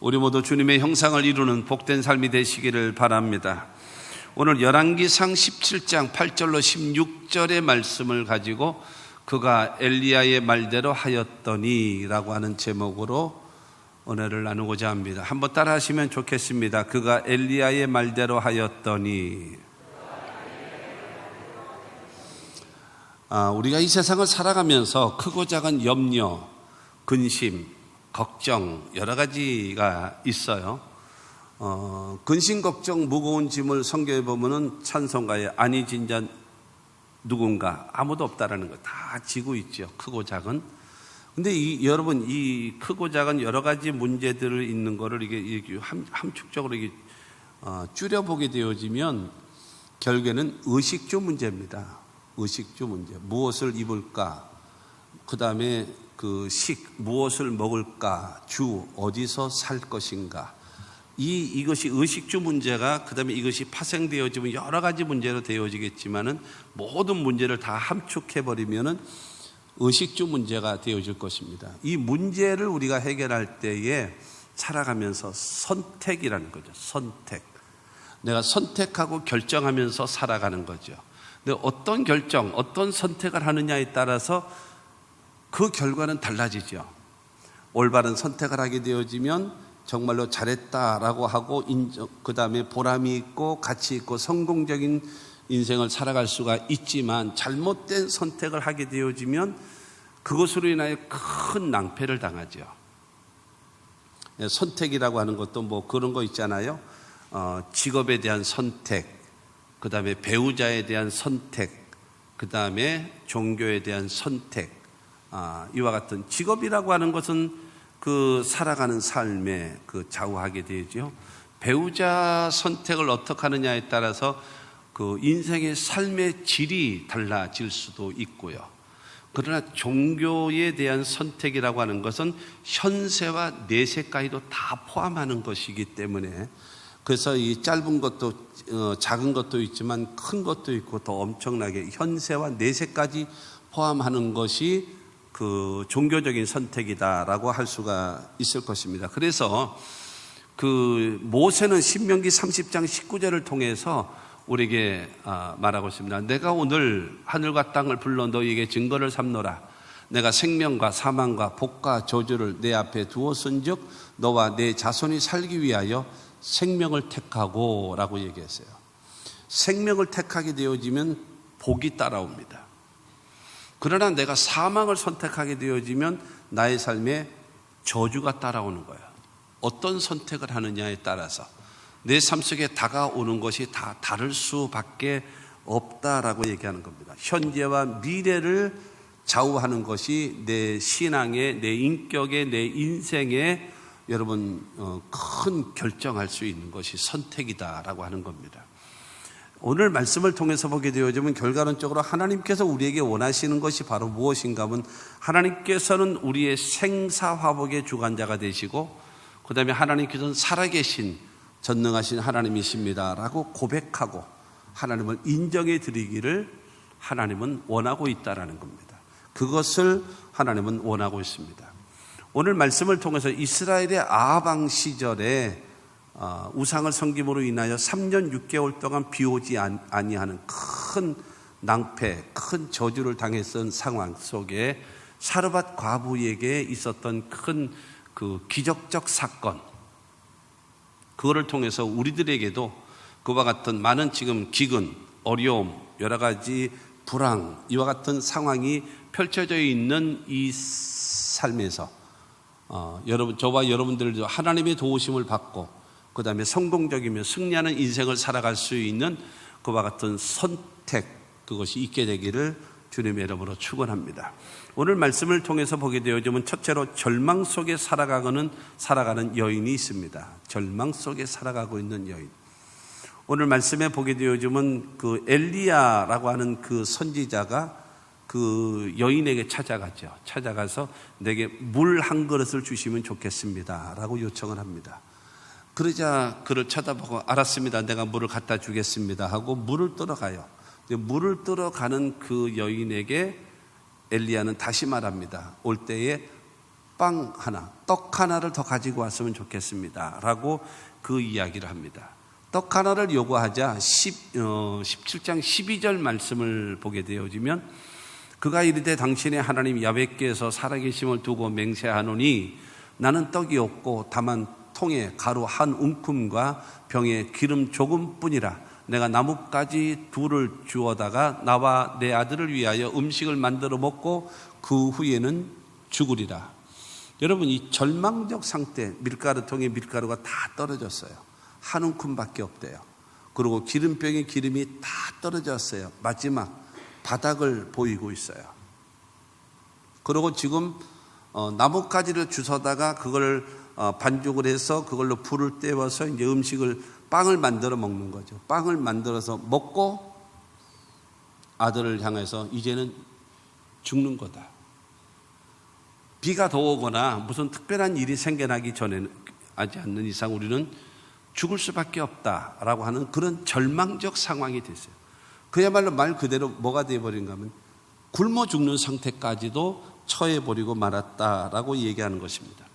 우리 모두 주님의 형상을 이루는 복된 삶이 되시기를 바랍니다. 오늘 열왕기상 17장 8절로 16절의 말씀을 가지고 그가 엘리야의 말대로 하였더니 라고 하는 제목으로 은혜를 나누고자 합니다. 한번 따라 하시면 좋겠습니다. 그가 엘리야의 말대로 하였더니. 우리가 이 세상을 살아가면서 크고 작은 염려, 근심, 걱정 여러 가지가 있어요. 근심, 걱정, 무거운 짐을 성경에 보면은 찬송가에 아니 진짜 누군가 아무도 없다라는 거 다 지고 있죠. 크고 작은. 근데 여러분 이 크고 작은 여러 가지 문제들을 있는 거를 이게 함축적으로 이게 줄여보게 되어지면 결국에는 의식주 문제입니다. 의식주 문제. 무엇을 입을까? 그 다음에 무엇을 먹을까? 주, 어디서 살 것인가? 이것이 의식주 문제가, 그 다음에 이것이 파생되어지면 여러 가지 문제로 되어지겠지만은 모든 문제를 다 함축해버리면은 의식주 문제가 되어질 것입니다. 이 문제를 우리가 해결할 때에 살아가면서 선택이라는 거죠. 선택. 내가 선택하고 결정하면서 살아가는 거죠. 근데 어떤 결정, 어떤 선택을 하느냐에 따라서 그 결과는 달라지죠. 올바른 선택을 하게 되어지면 정말로 잘했다라고 하고 그 다음에 보람이 있고 가치 있고 성공적인 인생을 살아갈 수가 있지만 잘못된 선택을 하게 되어지면 그것으로 인하여 큰 낭패를 당하죠. 선택이라고 하는 것도 뭐 그런 거 있잖아요. 직업에 대한 선택, 그 다음에 배우자에 대한 선택, 그 다음에 종교에 대한 선택. 이와 같은 직업이라고 하는 것은 그 살아가는 삶에 좌우하게 되죠. 배우자 선택을 어떻게 하느냐에 따라서 그 인생의 삶의 질이 달라질 수도 있고요. 그러나 종교에 대한 선택이라고 하는 것은 현세와 내세까지도 다 포함하는 것이기 때문에 그래서 이 짧은 것도 작은 것도 있지만 큰 것도 있고 더 엄청나게 현세와 내세까지 포함하는 것이 그 종교적인 선택이다라고 할 수가 있을 것입니다. 그래서 그 모세는 신명기 30장 19절을 통해서 우리에게 말하고 있습니다. 내가 오늘 하늘과 땅을 불러 너희에게 증거를 삼노라. 내가 생명과 사망과 복과 저주를 내 앞에 두었은즉 너와 내 자손이 살기 위하여 생명을 택하고 라고 얘기했어요. 생명을 택하게 되어지면 복이 따라옵니다. 그러나 내가 사망을 선택하게 되어지면 나의 삶에 저주가 따라오는 거예요. 어떤 선택을 하느냐에 따라서 내 삶 속에 다가오는 것이 다 다를 수밖에 없다라고 얘기하는 겁니다. 현재와 미래를 좌우하는 것이 내 신앙에, 내 인격에, 내 인생에 여러분 큰 결정할 수 있는 것이 선택이다라고 하는 겁니다. 오늘 말씀을 통해서 보게 되어지면 결과론적으로 하나님께서 우리에게 원하시는 것이 바로 무엇인가 하면 하나님께서는 우리의 생사화복의 주관자가 되시고 그 다음에 하나님께서는 살아계신 전능하신 하나님이십니다 라고 고백하고 하나님을 인정해 드리기를 하나님은 원하고 있다라는 겁니다. 그것을 하나님은 원하고 있습니다. 오늘 말씀을 통해서 이스라엘의 아합 시절에 우상을 섬김으로 인하여 3년 6개월 동안 비오지 아니하는 큰 낭패, 큰 저주를 당했던 상황 속에 사르밧 과부에게 있었던 큰 그 기적적 사건, 그거를 통해서 우리들에게도 그와 같은 많은 지금 기근, 어려움, 여러 가지 불황, 이와 같은 상황이 펼쳐져 있는 이 삶에서 저와 여러분들도 하나님의 도우심을 받고 그 다음에 성공적이며 승리하는 인생을 살아갈 수 있는 그와 같은 선택, 그것이 있게 되기를 주님의 이름으로 축원합니다. 오늘 말씀을 통해서 보게 되어지면 첫째로 절망 속에 살아가는 여인이 있습니다. 절망 속에 살아가고 있는 여인. 오늘 말씀에 보게 되어지면 그 엘리야라고 하는 그 선지자가 그 여인에게 찾아가죠. 찾아가서 내게 물 한 그릇을 주시면 좋겠습니다 라고 요청을 합니다. 그러자 그를 쳐다보고 알았습니다. 내가 물을 갖다 주겠습니다 하고 물을 뜨러 가요. 물을 뜨러 가는 그 여인에게 엘리야는 다시 말합니다. 올 때에 빵 하나, 떡 하나를 더 가지고 왔으면 좋겠습니다 라고 그 이야기를 합니다. 떡 하나를 요구하자 17장 12절 말씀을 보게 되어지면 그가 이르되 당신의 하나님 야훼께서 살아계심을 두고 맹세하노니 나는 떡이 없고 다만 통에 가루 한 움큼과 병에 기름 조금뿐이라. 내가 나뭇가지 둘을 주워다가 나와 내 아들을 위하여 음식을 만들어 먹고 그 후에는 죽으리라. 여러분, 이 절망적 상태, 밀가루통에 밀가루가 다 떨어졌어요. 한 움큼밖에 없대요. 그리고 기름병에 기름이 다 떨어졌어요. 마지막 바닥을 보이고 있어요. 그리고 지금 나뭇가지를 주워다가 그걸 반죽을 해서 그걸로 불을 때워서 이제 빵을 만들어 먹는 거죠. 빵을 만들어서 먹고 아들을 향해서 이제는 죽는 거다. 비가 더 오거나 무슨 특별한 일이 생겨나기 전에 하지 않는 이상 우리는 죽을 수밖에 없다라고 하는 그런 절망적 상황이 됐어요. 그야말로 말 그대로 뭐가 되어버린가 하면 굶어 죽는 상태까지도 처해버리고 말았다라고 얘기하는 것입니다.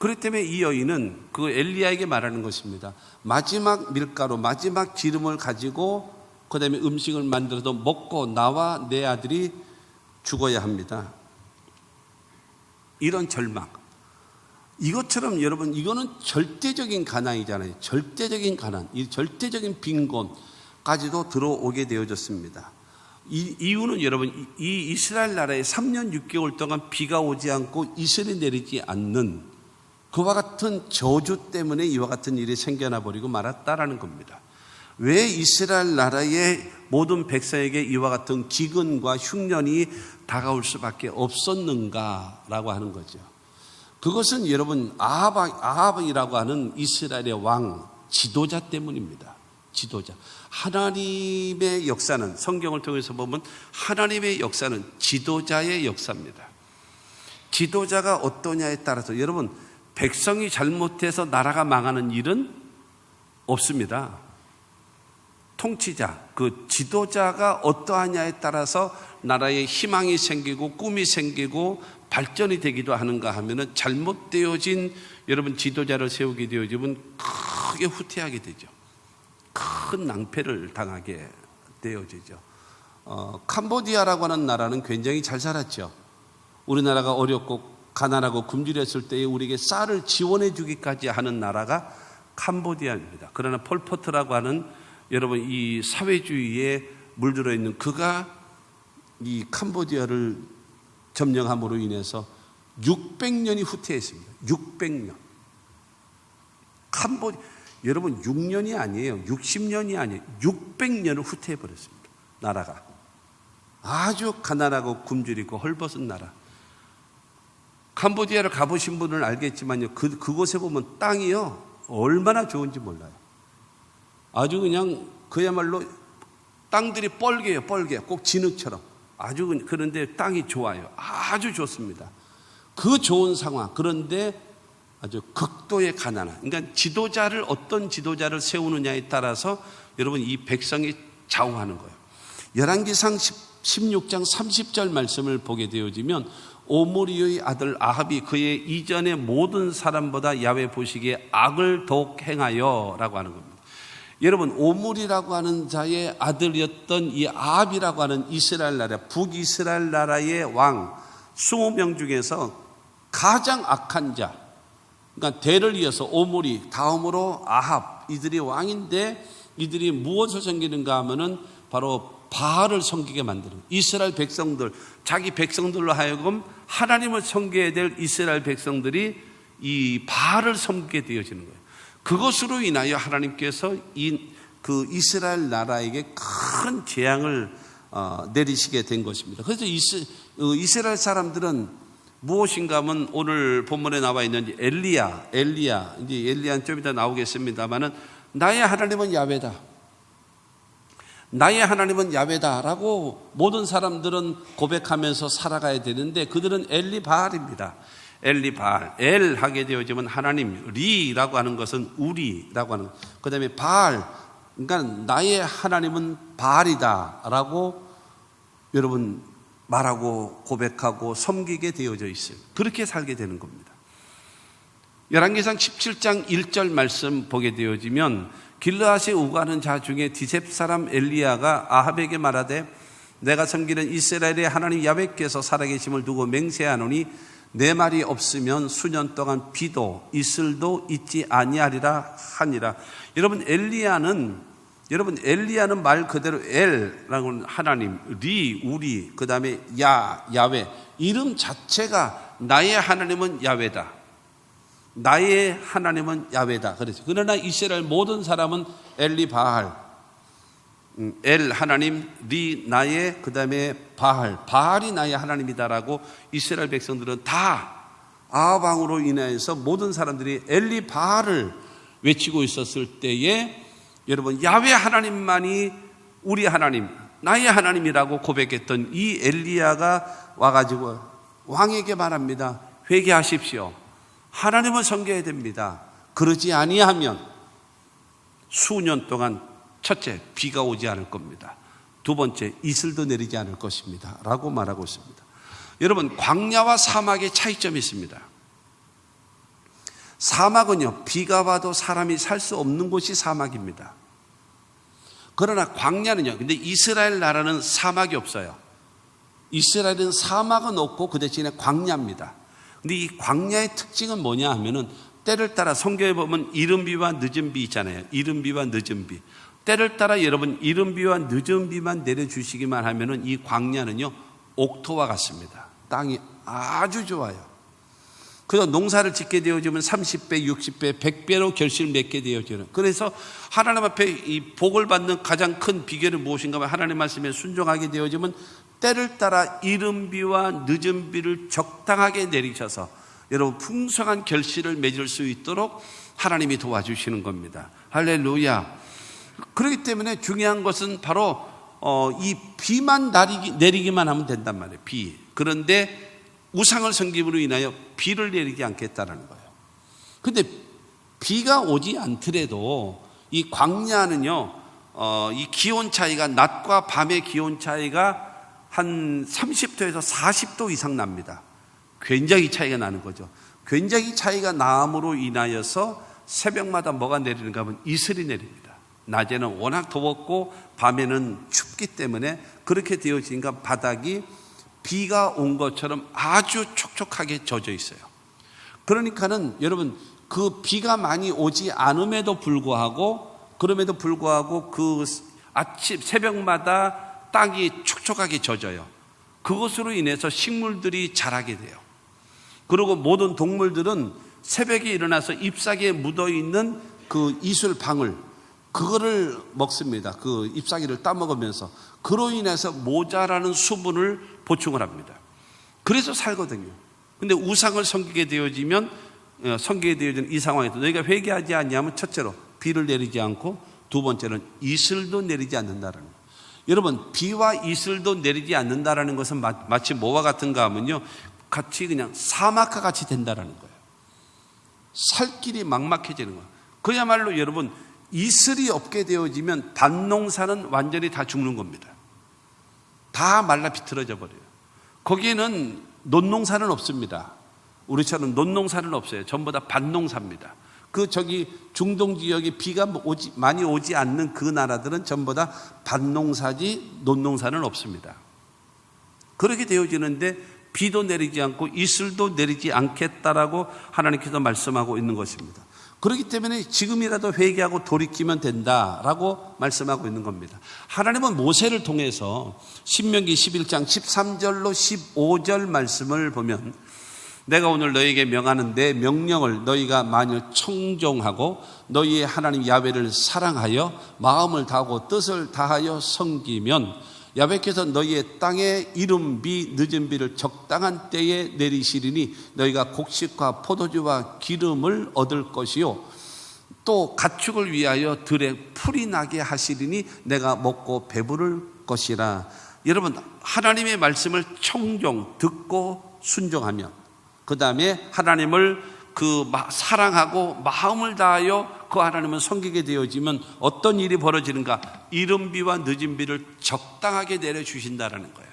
그렇기 때문에 이 여인은 그 엘리야에게 말하는 것입니다. 마지막 밀가루, 마지막 기름을 가지고 그 다음에 음식을 만들어서 먹고 나와 내 아들이 죽어야 합니다. 이런 절망. 이것처럼 여러분, 이거는 절대적인 가난이잖아요. 절대적인 가난, 이 절대적인 빈곤까지도 들어오게 되어졌습니다. 이유는 여러분, 이 이스라엘 나라에 3년 6개월 동안 비가 오지 않고 이슬이 내리지 않는 그와 같은 저주 때문에 이와 같은 일이 생겨나 버리고 말았다라는 겁니다. 왜 이스라엘 나라의 모든 백성에게 이와 같은 기근과 흉년이 다가올 수밖에 없었는가라고 하는 거죠. 그것은 여러분 아합이라고 하는 이스라엘의 왕 지도자 때문입니다. 지도자. 하나님의 역사는, 성경을 통해서 보면 하나님의 역사는 지도자의 역사입니다. 지도자가 어떠냐에 따라서 여러분, 백성이 잘못해서 나라가 망하는 일은 없습니다. 통치자, 그 지도자가 어떠하냐에 따라서 나라에 희망이 생기고 꿈이 생기고 발전이 되기도 하는가 하면은 잘못되어진 여러분 지도자를 세우게 되어지면 크게 후퇴하게 되죠. 큰 낭패를 당하게 되어지죠. 캄보디아라고 하는 나라는 굉장히 잘 살았죠. 우리나라가 어렵고 가난하고 굶주렸을 때에 우리에게 쌀을 지원해 주기까지 하는 나라가 캄보디아입니다. 그러나 폴포트라고 하는 여러분 이 사회주의에 물들어 있는 그가 이 캄보디아를 점령함으로 인해서 600년이 후퇴했습니다. 600년. 여러분 6년이 아니에요. 60년이 아니에요. 600년을 후퇴해버렸습니다. 나라가. 아주 가난하고 굶주리고 헐벗은 나라. 캄보디아를 가보신 분은 알겠지만요. 그곳에 보면 땅이요. 얼마나 좋은지 몰라요. 아주 그냥 그야말로 땅들이 뻘개요. 뻘개. 꼭 진흙처럼. 아주 그런데 땅이 좋아요. 아주 좋습니다. 그 좋은 상황. 그런데 아주 극도의 가난한. 그러니까 지도자를 어떤 지도자를 세우느냐에 따라서 여러분 이 백성이 좌우하는 거예요. 열왕기상 16장 30절 말씀을 보게 되어지면 오므리의 아들 아합이 그의 이전의 모든 사람보다 야훼 보시기에 악을 더욱 행하여 라고 하는 겁니다. 여러분 오므리라고 하는 자의 아들이었던 이 아합이라고 하는 이스라엘 나라 북이스라엘 나라의 왕 20명 중에서 가장 악한 자, 그러니까 대를 이어서 오므리 다음으로 아합, 이들이 왕인데 이들이 무엇을 섬기는가 하면은 바로 바알을 섬기게 만드는 이스라엘 백성들, 자기 백성들로 하여금 하나님을 섬겨야 될 이스라엘 백성들이 이 바알을 섬기게 되어지는 거예요. 그것으로 인하여 하나님께서 그 이스라엘 나라에게 큰 재앙을 내리시게 된 것입니다. 그래서 이스라엘 사람들은 무엇인가 하면 오늘 본문에 나와 있는 엘리야, 이제 엘리야는 좀 이따 나오겠습니다만은 나의 하나님은 야훼다. 나의 하나님은 야훼다라고 모든 사람들은 고백하면서 살아가야 되는데 그들은 엘리바알입니다. 엘리바알, 엘 하게 되어지면 하나님, 리라고 하는 것은 우리라고 하는, 그 다음에 바알, 그러니까 나의 하나님은 바알이다라고 여러분 말하고 고백하고 섬기게 되어져 있어요. 그렇게 살게 되는 겁니다. 열왕기상 17장 1절 말씀 보게 되어지면 길르앗에 우거하는 자 중에 디셉 사람 엘리야가 아합에게 말하되 내가 섬기는 이스라엘의 하나님 야훼께서 살아계심을 두고 맹세하노니 내 말이 없으면 수년 동안 비도 이슬도 있지 아니하리라 하니라. 여러분 엘리야는 말 그대로 엘라고는 하나님, 리 우리, 그 다음에 야훼, 이름 자체가 나의 하나님은 야훼다. 나의 하나님은 야훼다. 그래서 그러나 이스라엘 모든 사람은 엘리 바알, 엘 하나님, 리 나의, 그 다음에 바알이 나의 하나님이다라고 이스라엘 백성들은 다 아합왕으로 인하여서 모든 사람들이 엘리 바알을 외치고 있었을 때에 여러분 야훼 하나님만이 우리 하나님, 나의 하나님이라고 고백했던 이 엘리야가 와가지고 왕에게 말합니다. 회개하십시오. 하나님을 섬겨야 됩니다. 그러지 아니하면 수년 동안 첫째, 비가 오지 않을 겁니다. 두 번째, 이슬도 내리지 않을 것입니다. 라고 말하고 있습니다. 여러분, 광야와 사막의 차이점이 있습니다. 사막은요, 비가 와도 사람이 살 수 없는 곳이 사막입니다. 그러나 광야는요, 근데 이스라엘 나라는 사막이 없어요. 이스라엘은 사막은 없고 그 대신에 광야입니다. 근데 이 광야의 특징은 뭐냐 하면은 때를 따라 성경에 보면 이른비와 늦은비 있잖아요. 이른비와 늦은비. 때를 따라 여러분 이른비와 늦은비만 내려주시기만 하면은 이 광야는요 옥토와 같습니다. 땅이 아주 좋아요. 그래서 농사를 짓게 되어지면 30배, 60배, 100배로 결실을 맺게 되어지는. 그래서 하나님 앞에 이 복을 받는 가장 큰 비결은 무엇인가 하면 하나님 말씀에 순종하게 되어지면 때를 따라 이른비와 늦은비를 적당하게 내리셔서 여러분 풍성한 결실을 맺을 수 있도록 하나님이 도와주시는 겁니다. 할렐루야. 그렇기 때문에 중요한 것은 바로 이 비만 내리기만 하면 된단 말이에요. 비. 그런데 우상을 섬김으로 인하여 비를 내리지 않겠다는 거예요. 근데 비가 오지 않더라도 이 광야는요, 이 기온 차이가 낮과 밤의 기온 차이가 한 30도에서 40도 이상 납니다. 굉장히 차이가 나는 거죠. 굉장히 차이가 남으로 인하여서 새벽마다 뭐가 내리는가 하면 이슬이 내립니다. 낮에는 워낙 더웠고 밤에는 춥기 때문에 그렇게 되어지니까 바닥이 비가 온 것처럼 아주 촉촉하게 젖어 있어요. 그러니까는 여러분 그 비가 많이 오지 않음에도 불구하고 그 아침 새벽마다 땅이 촉촉하게 젖어요. 그것으로 인해서 식물들이 자라게 돼요. 그리고 모든 동물들은 새벽에 일어나서 잎사귀에 묻어있는 그 이슬방울 그거를 먹습니다. 그 잎사귀를 따먹으면서 그로 인해서 모자라는 수분을 보충을 합니다. 그래서 살거든요. 근데 우상을 섬기게 되어지는 이 상황에서 너희가 회개하지 않냐면 첫째로 비를 내리지 않고 두 번째는 이슬도 내리지 않는다라는 거예요. 여러분 비와 이슬도 내리지 않는다라는 것은 마치 뭐와 같은가 하면요 같이 그냥 사막과 같이 된다라는 거예요. 살 길이 막막해지는 거예요. 그야말로 여러분 이슬이 없게 되어지면 밭농사는 완전히 다 죽는 겁니다. 다 말라 비틀어져 버려요. 거기에는 논농사는 없습니다. 우리처럼 논농사는 없어요. 전부 다 밭농사입니다. 중동 지역에 비가 많이 오지 않는 그 나라들은 전부 다 밭농사지 논농사는 없습니다. 그렇게 되어지는데 비도 내리지 않고 이슬도 내리지 않겠다라고 하나님께서 말씀하고 있는 것입니다. 그렇기 때문에 지금이라도 회개하고 돌이키면 된다라고 말씀하고 있는 겁니다. 하나님은 모세를 통해서 신명기 11장 13절로 15절 말씀을 보면 내가 오늘 너희에게 명하는 내 명령을 너희가 만일 청종하고 너희의 하나님 야훼를 사랑하여 마음을 다하고 뜻을 다하여 섬기면 야훼께서 너희의 땅에 이른비 늦은비를 적당한 때에 내리시리니 너희가 곡식과 포도주와 기름을 얻을 것이요 또 가축을 위하여 들에 풀이 나게 하시리니 내가 먹고 배부를 것이라. 여러분 하나님의 말씀을 듣고 순종하면 그 다음에 하나님을 사랑하고 마음을 다하여 그 하나님을 섬기게 되어지면 어떤 일이 벌어지는가? 이른비와 늦은비를 적당하게 내려주신다라는 거예요.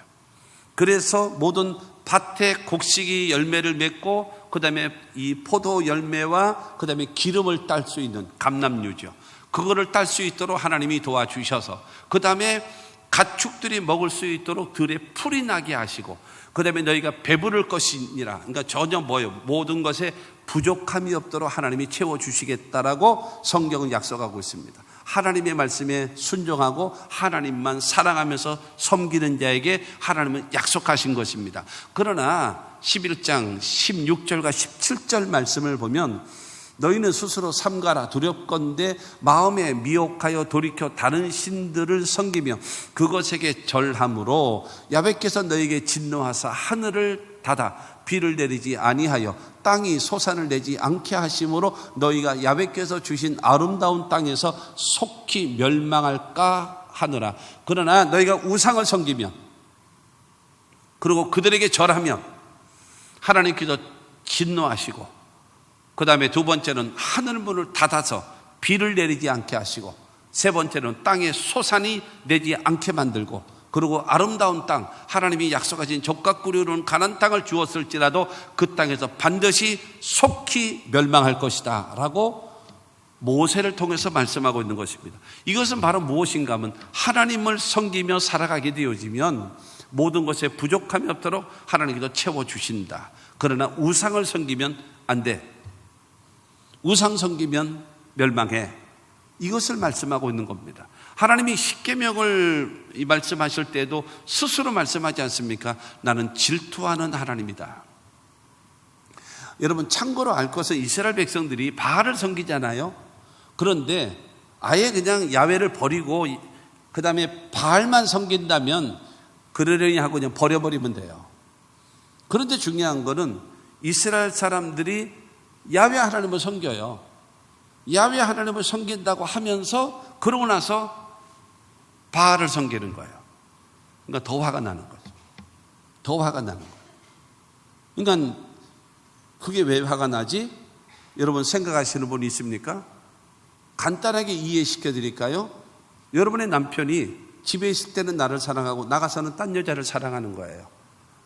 그래서 모든 밭에 곡식이 열매를 맺고 그 다음에 이 포도 열매와 그 다음에 기름을 딸 수 있는 감람류죠. 그거를 딸 수 있도록 하나님이 도와주셔서 그 다음에 가축들이 먹을 수 있도록 들에 풀이 나게 하시고 그 다음에 너희가 배부를 것이니라. 그러니까 전혀 모든 것에 부족함이 없도록 하나님이 채워주시겠다라고 성경은 약속하고 있습니다. 하나님의 말씀에 순종하고 하나님만 사랑하면서 섬기는 자에게 하나님은 약속하신 것입니다. 그러나 11장 16절과 17절 말씀을 보면 너희는 스스로 삼가라. 두렵건대 마음에 미혹하여 돌이켜 다른 신들을 섬기며 그것에게 절함으로 야훼께서 너희에게 진노하사 하늘을 닫아 비를 내리지 아니하여 땅이 소산을 내지 않게 하심으로 너희가 야훼께서 주신 아름다운 땅에서 속히 멸망할까 하느라. 그러나 너희가 우상을 섬기며 그리고 그들에게 절하며 하나님께서 진노하시고 그 다음에 두 번째는 하늘문을 닫아서 비를 내리지 않게 하시고 세 번째는 땅에 소산이 내지 않게 만들고 그리고 아름다운 땅 하나님이 약속하신 젖과 꿀이 흐르는 가나안 땅을 주었을지라도 그 땅에서 반드시 속히 멸망할 것이다 라고 모세를 통해서 말씀하고 있는 것입니다. 이것은 바로 무엇인가 하면 하나님을 섬기며 살아가게 되어지면 모든 것에 부족함이 없도록 하나님께서 채워주신다. 그러나 우상을 섬기면 안 돼. 우상 섬기면 멸망해. 이것을 말씀하고 있는 겁니다. 하나님이 십계명을 말씀하실 때도 스스로 말씀하지 않습니까? 나는 질투하는 하나님이다. 여러분 참고로 알 것은 이스라엘 백성들이 바알을 섬기잖아요. 그런데 아예 그냥 야훼를 버리고 그 다음에 바알만 섬긴다면 그러려니 하고 그냥 버려버리면 돼요. 그런데 중요한 거는 이스라엘 사람들이 야훼 하나님을 섬겨요. 야훼 하나님을 섬긴다고 하면서 그러고 나서 바알을 섬기는 거예요. 그러니까 더 화가 나는 거죠. 더 화가 나는 거예요. 그러니까 그게 왜 화가 나지? 여러분 생각하시는 분이 있습니까? 간단하게 이해시켜 드릴까요? 여러분의 남편이 집에 있을 때는 나를 사랑하고 나가서는 딴 여자를 사랑하는 거예요.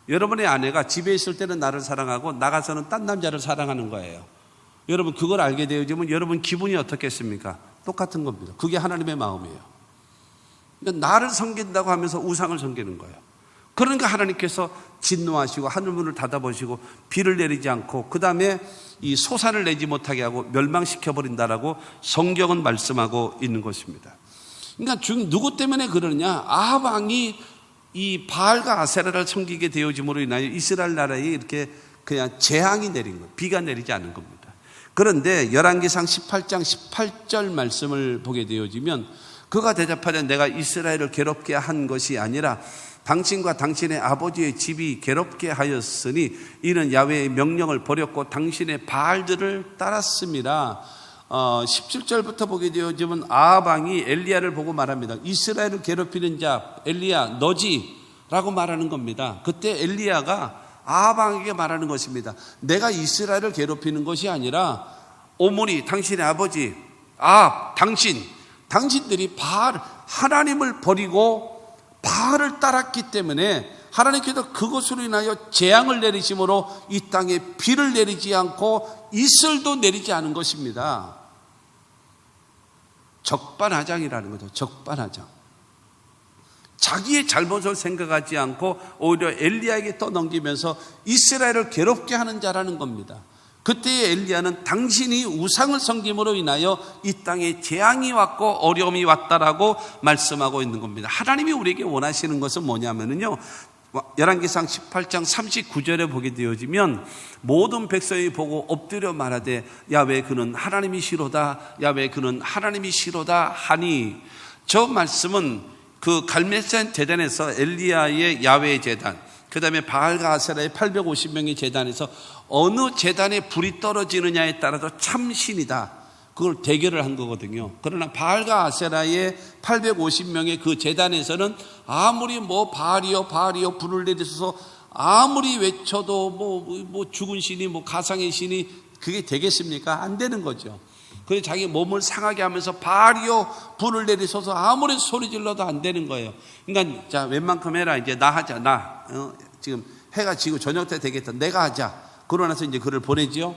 여러분의 아내가 집에 있을 때는 나를 사랑하고 나가서는 딴 남자를 사랑하는 거예요. 여러분 그걸 알게 되어지면 여러분 기분이 어떻겠습니까? 똑같은 겁니다. 그게 하나님의 마음이에요. 그러니까 나를 섬긴다고 하면서 우상을 섬기는 거예요. 그러니까 하나님께서 진노하시고 하늘문을 닫아보시고 비를 내리지 않고 그 다음에 이 소산을 내지 못하게 하고 멸망시켜버린다라고 성경은 말씀하고 있는 것입니다. 그러니까 누구 때문에 그러느냐? 아합 왕이 이 바알과 아세라를 섬기게 되어짐으로 인하여 이스라엘 나라에 이렇게 그냥 재앙이 내린 거예요. 비가 내리지 않은 겁니다. 그런데 열왕기상 18장 18절 말씀을 보게 되어지면 그가 대답하되 내가 이스라엘을 괴롭게 한 것이 아니라 당신과 당신의 아버지의 집이 괴롭게 하였으니 이는 야훼의 명령을 버렸고 당신의 바알들을 따랐습니다. 17절부터 보게 되어지면 아합 왕이 엘리야를 보고 말합니다. 이스라엘을 괴롭히는 자 엘리야 너지 라고 말하는 겁니다. 그때 엘리야가 아합 왕에게 말하는 것입니다. 내가 이스라엘을 괴롭히는 것이 아니라 오므리 당신의 아버지 아합 당신들이 바알 하나님을 버리고 바알을 따랐기 때문에 하나님께서 그것으로 인하여 재앙을 내리심으로 이 땅에 비를 내리지 않고 이슬도 내리지 않은 것입니다. 적반하장이라는 거죠. 적반하장. 자기의 잘못을 생각하지 않고 오히려 엘리야에게 떠넘기면서 이스라엘을 괴롭게 하는 자라는 겁니다. 그때의 엘리야는 당신이 우상을 섬김으로 인하여 이 땅에 재앙이 왔고 어려움이 왔다라고 말씀하고 있는 겁니다. 하나님이 우리에게 원하시는 것은 뭐냐면요, 열왕기상 18장 39절에 보게 되어지면 모든 백성이 보고 엎드려 말하되 야훼 그는 하나님이시로다 야훼 그는 하나님이시로다 하니, 저 말씀은 그 갈멜산 제단에서 엘리야의 야훼 제단, 그 다음에 바알과 아세라의 850명의 제단에서 어느 제단에 불이 떨어지느냐에 따라서 참신이다, 그걸 대결을 한 거거든요. 그러나 바알과 아세라의 850명의 그 제단에서는 아무리 바알이요 불을 내리셔서 아무리 외쳐도 죽은 신이 가상의 신이 그게 되겠습니까? 안 되는 거죠. 그래서 자기 몸을 상하게 하면서 발이요 불을 내리셔서 아무리 소리 질러도 안 되는 거예요. 그러니까 자 웬만큼 해라, 이제 나 하자, 지금 해가 지고 저녁 때 되겠다, 내가 하자. 그러고 나서 이제 그를 보내지요.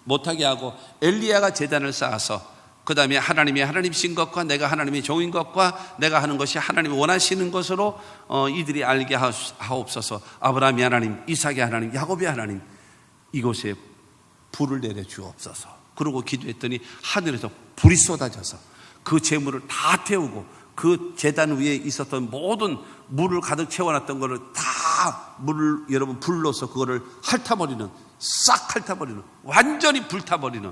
못하게 하고 엘리야가 제단을 쌓아서 그 다음에 하나님이 하나님이신 것과 내가 하나님의 종인 것과 내가 하는 것이 하나님이 원하시는 것으로 이들이 알게 하옵소서. 아브라함이 하나님, 이삭이 하나님, 야곱이 하나님, 이곳에 불을 내려 주옵소서. 그러고 기도했더니 하늘에서 불이 쏟아져서 그 재물을 다 태우고 그 제단 위에 있었던 모든 물을 가득 채워놨던 거를 다 물을 여러분 불로서 그거를 핥아버리는, 싹 핥아버리는, 완전히 불타버리는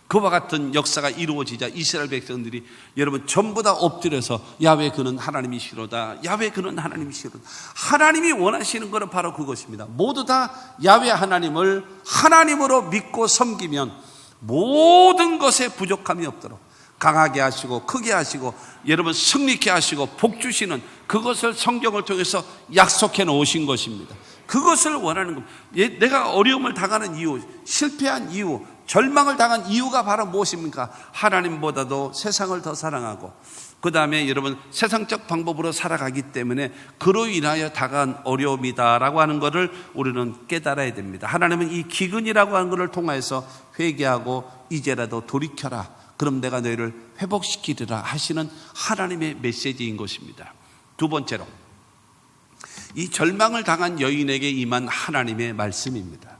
그와 같은 역사가 이루어지자 이스라엘 백성들이 여러분 전부 다 엎드려서 야훼 그는 하나님이시로다, 야훼 그는 하나님이시로다. 하나님이 원하시는 것은 바로 그것입니다. 모두 다 야훼 하나님을 하나님으로 믿고 섬기면 모든 것에 부족함이 없도록 강하게 하시고 크게 하시고 여러분 승리케 하시고 복 주시는 그것을 성경을 통해서 약속해 놓으신 것입니다. 그것을 원하는 겁니다. 내가 어려움을 당하는 이유, 실패한 이유, 절망을 당한 이유가 바로 무엇입니까? 하나님보다도 세상을 더 사랑하고 그 다음에 여러분 세상적 방법으로 살아가기 때문에 그로 인하여 다가온 어려움이다라고 하는 것을 우리는 깨달아야 됩니다. 하나님은 이 기근이라고 하는 것을 통해서 회개하고 이제라도 돌이켜라, 그럼 내가 너희를 회복시키리라 하시는 하나님의 메시지인 것입니다. 두 번째로 이 절망을 당한 여인에게 임한 하나님의 말씀입니다.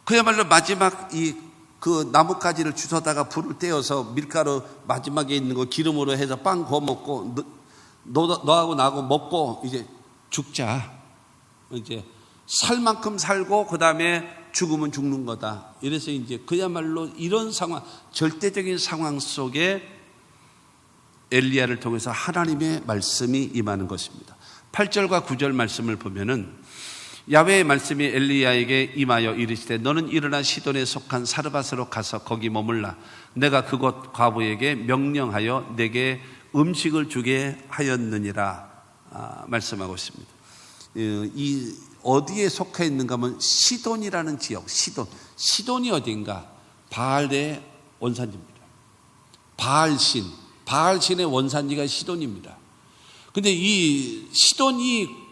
그야말로 마지막 그 나뭇가지를 주워다가 불을 떼어서 밀가루 마지막에 있는 거 기름으로 해서 빵 구워 먹고 너하고 나하고 먹고 이제 죽자, 이제 살 만큼 살고 그 다음에 죽으면 죽는 거다. 이래서 이제 그야말로 이런 상황, 절대적인 상황 속에 엘리야를 통해서 하나님의 말씀이 임하는 것입니다. 8절과 9절 말씀을 보면은 야훼의 말씀이 엘리야에게 임하여 이르시되 너는 일어나 시돈에 속한 사르밧으로 가서 거기 머물라. 내가 그곳 과부에게 명령하여 내게 음식을 주게 하였느니라 말씀하고 있습니다. 이 어디에 속해 있는가 하면 시돈이라는 지역, 시돈이 어딘가? 바알의 원산지입니다. 바알신의 원산지가 시돈입니다. 근데 이 시돈이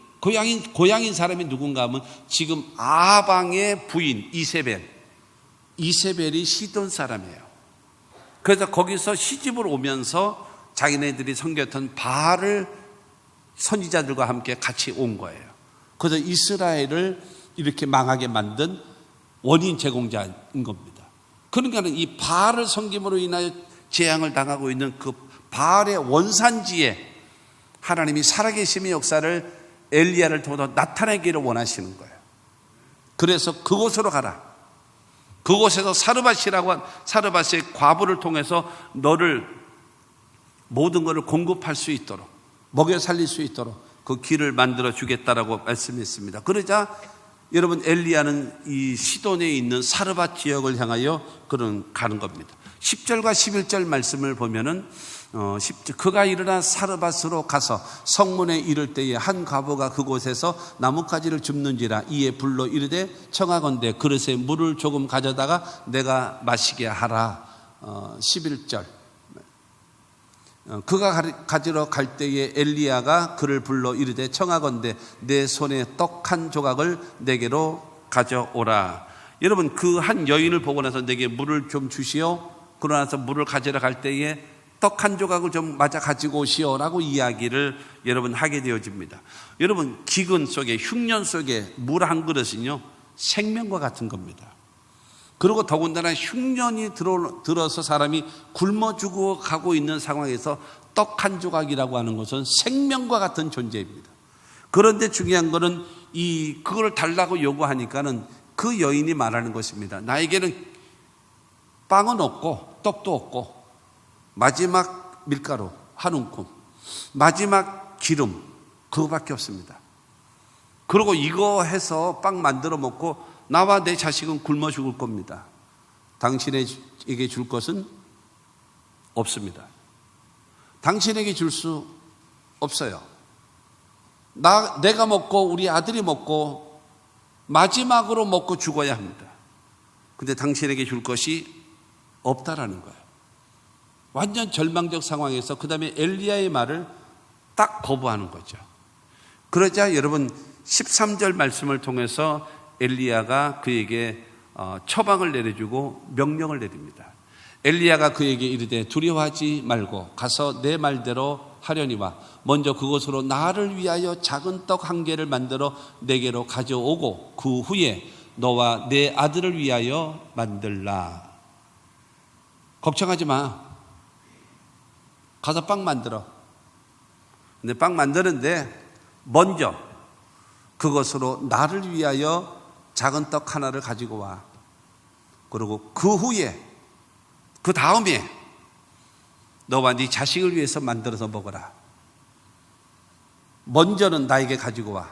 고향인 사람이 누군가 하면 지금 아방의 부인 이세벨이 시돈 사람이에요. 그래서 거기서 시집을 오면서 자기네들이 섬겼던 바알을 선지자들과 함께 같이 온 거예요. 그래서 이스라엘을 이렇게 망하게 만든 원인 제공자인 겁니다. 그러니까는 이 바알을 섬김으로 인하여 재앙을 당하고 있는 그 바알의 원산지에 하나님이 살아계심의 역사를 엘리야를 통해서 나타내기를 원하시는 거예요. 그래서 그곳으로 가라. 그곳에서 사르밧이라고 한 사르밧의 과부를 통해서 너를 모든 것을 공급할 수 있도록, 먹여 살릴 수 있도록 그 길을 만들어 주겠다라고 말씀했습니다. 그러자 여러분 엘리야는 이 시돈에 있는 사르밧 지역을 향하여 가는 겁니다. 10절과 11절 말씀을 보면은 그가 일어나 사르밧으로 가서 성문에 이를 때에 한 과부가 그곳에서 나뭇가지를 줍는지라. 이에 불러 이르되 청하건대 그릇에 물을 조금 가져다가 내가 마시게 하라. 11절 그가 가지러 갈 때에 엘리야가 그를 불러 이르되 청하건대 내 손에 떡 한 조각을 내게로 가져오라. 여러분 그 한 여인을 보고 나서 내게 물을 좀 주시오. 그러고 나서 물을 가지러 갈 때에 떡 한 조각을 좀 맞아 가지고 오시오라고 이야기를 여러분 하게 되어집니다. 여러분 기근 속에 흉년 속에 물 한 그릇은요 생명과 같은 겁니다. 그리고 더군다나 흉년이 들어서 사람이 굶어 죽어가고 있는 상황에서 떡 한 조각이라고 하는 것은 생명과 같은 존재입니다. 그런데 중요한 것은 그걸 달라고 요구하니까는 그 여인이 말하는 것입니다. 나에게는 빵은 없고 떡도 없고 마지막 밀가루 한 움큼, 마지막 기름 그거밖에 없습니다. 그리고 이거 해서 빵 만들어 먹고 나와 내 자식은 굶어 죽을 겁니다. 당신에게 줄 것은 없습니다. 당신에게 줄 수 없어요. 내가 먹고 우리 아들이 먹고 마지막으로 먹고 죽어야 합니다. 근데 당신에게 줄 것이 없다라는 거예요. 완전 절망적 상황에서 그 다음에 엘리야의 말을 딱 거부하는 거죠. 그러자 여러분 13절 말씀을 통해서 엘리야가 그에게 처방을 내려주고 명령을 내립니다. 엘리야가 그에게 이르되 두려워하지 말고 가서 내 말대로 하려니와 먼저 그곳으로 나를 위하여 작은 떡 한 개를 만들어 내게로 가져오고 그 후에 너와 내 아들을 위하여 만들라. 걱정하지 마. 가서 빵 만들어. 근데 빵 만드는데 먼저 그것으로 나를 위하여 작은 떡 하나를 가지고 와. 그리고 그 후에 그 다음에 너와 네 자식을 위해서 만들어서 먹어라. 먼저는 나에게 가지고 와.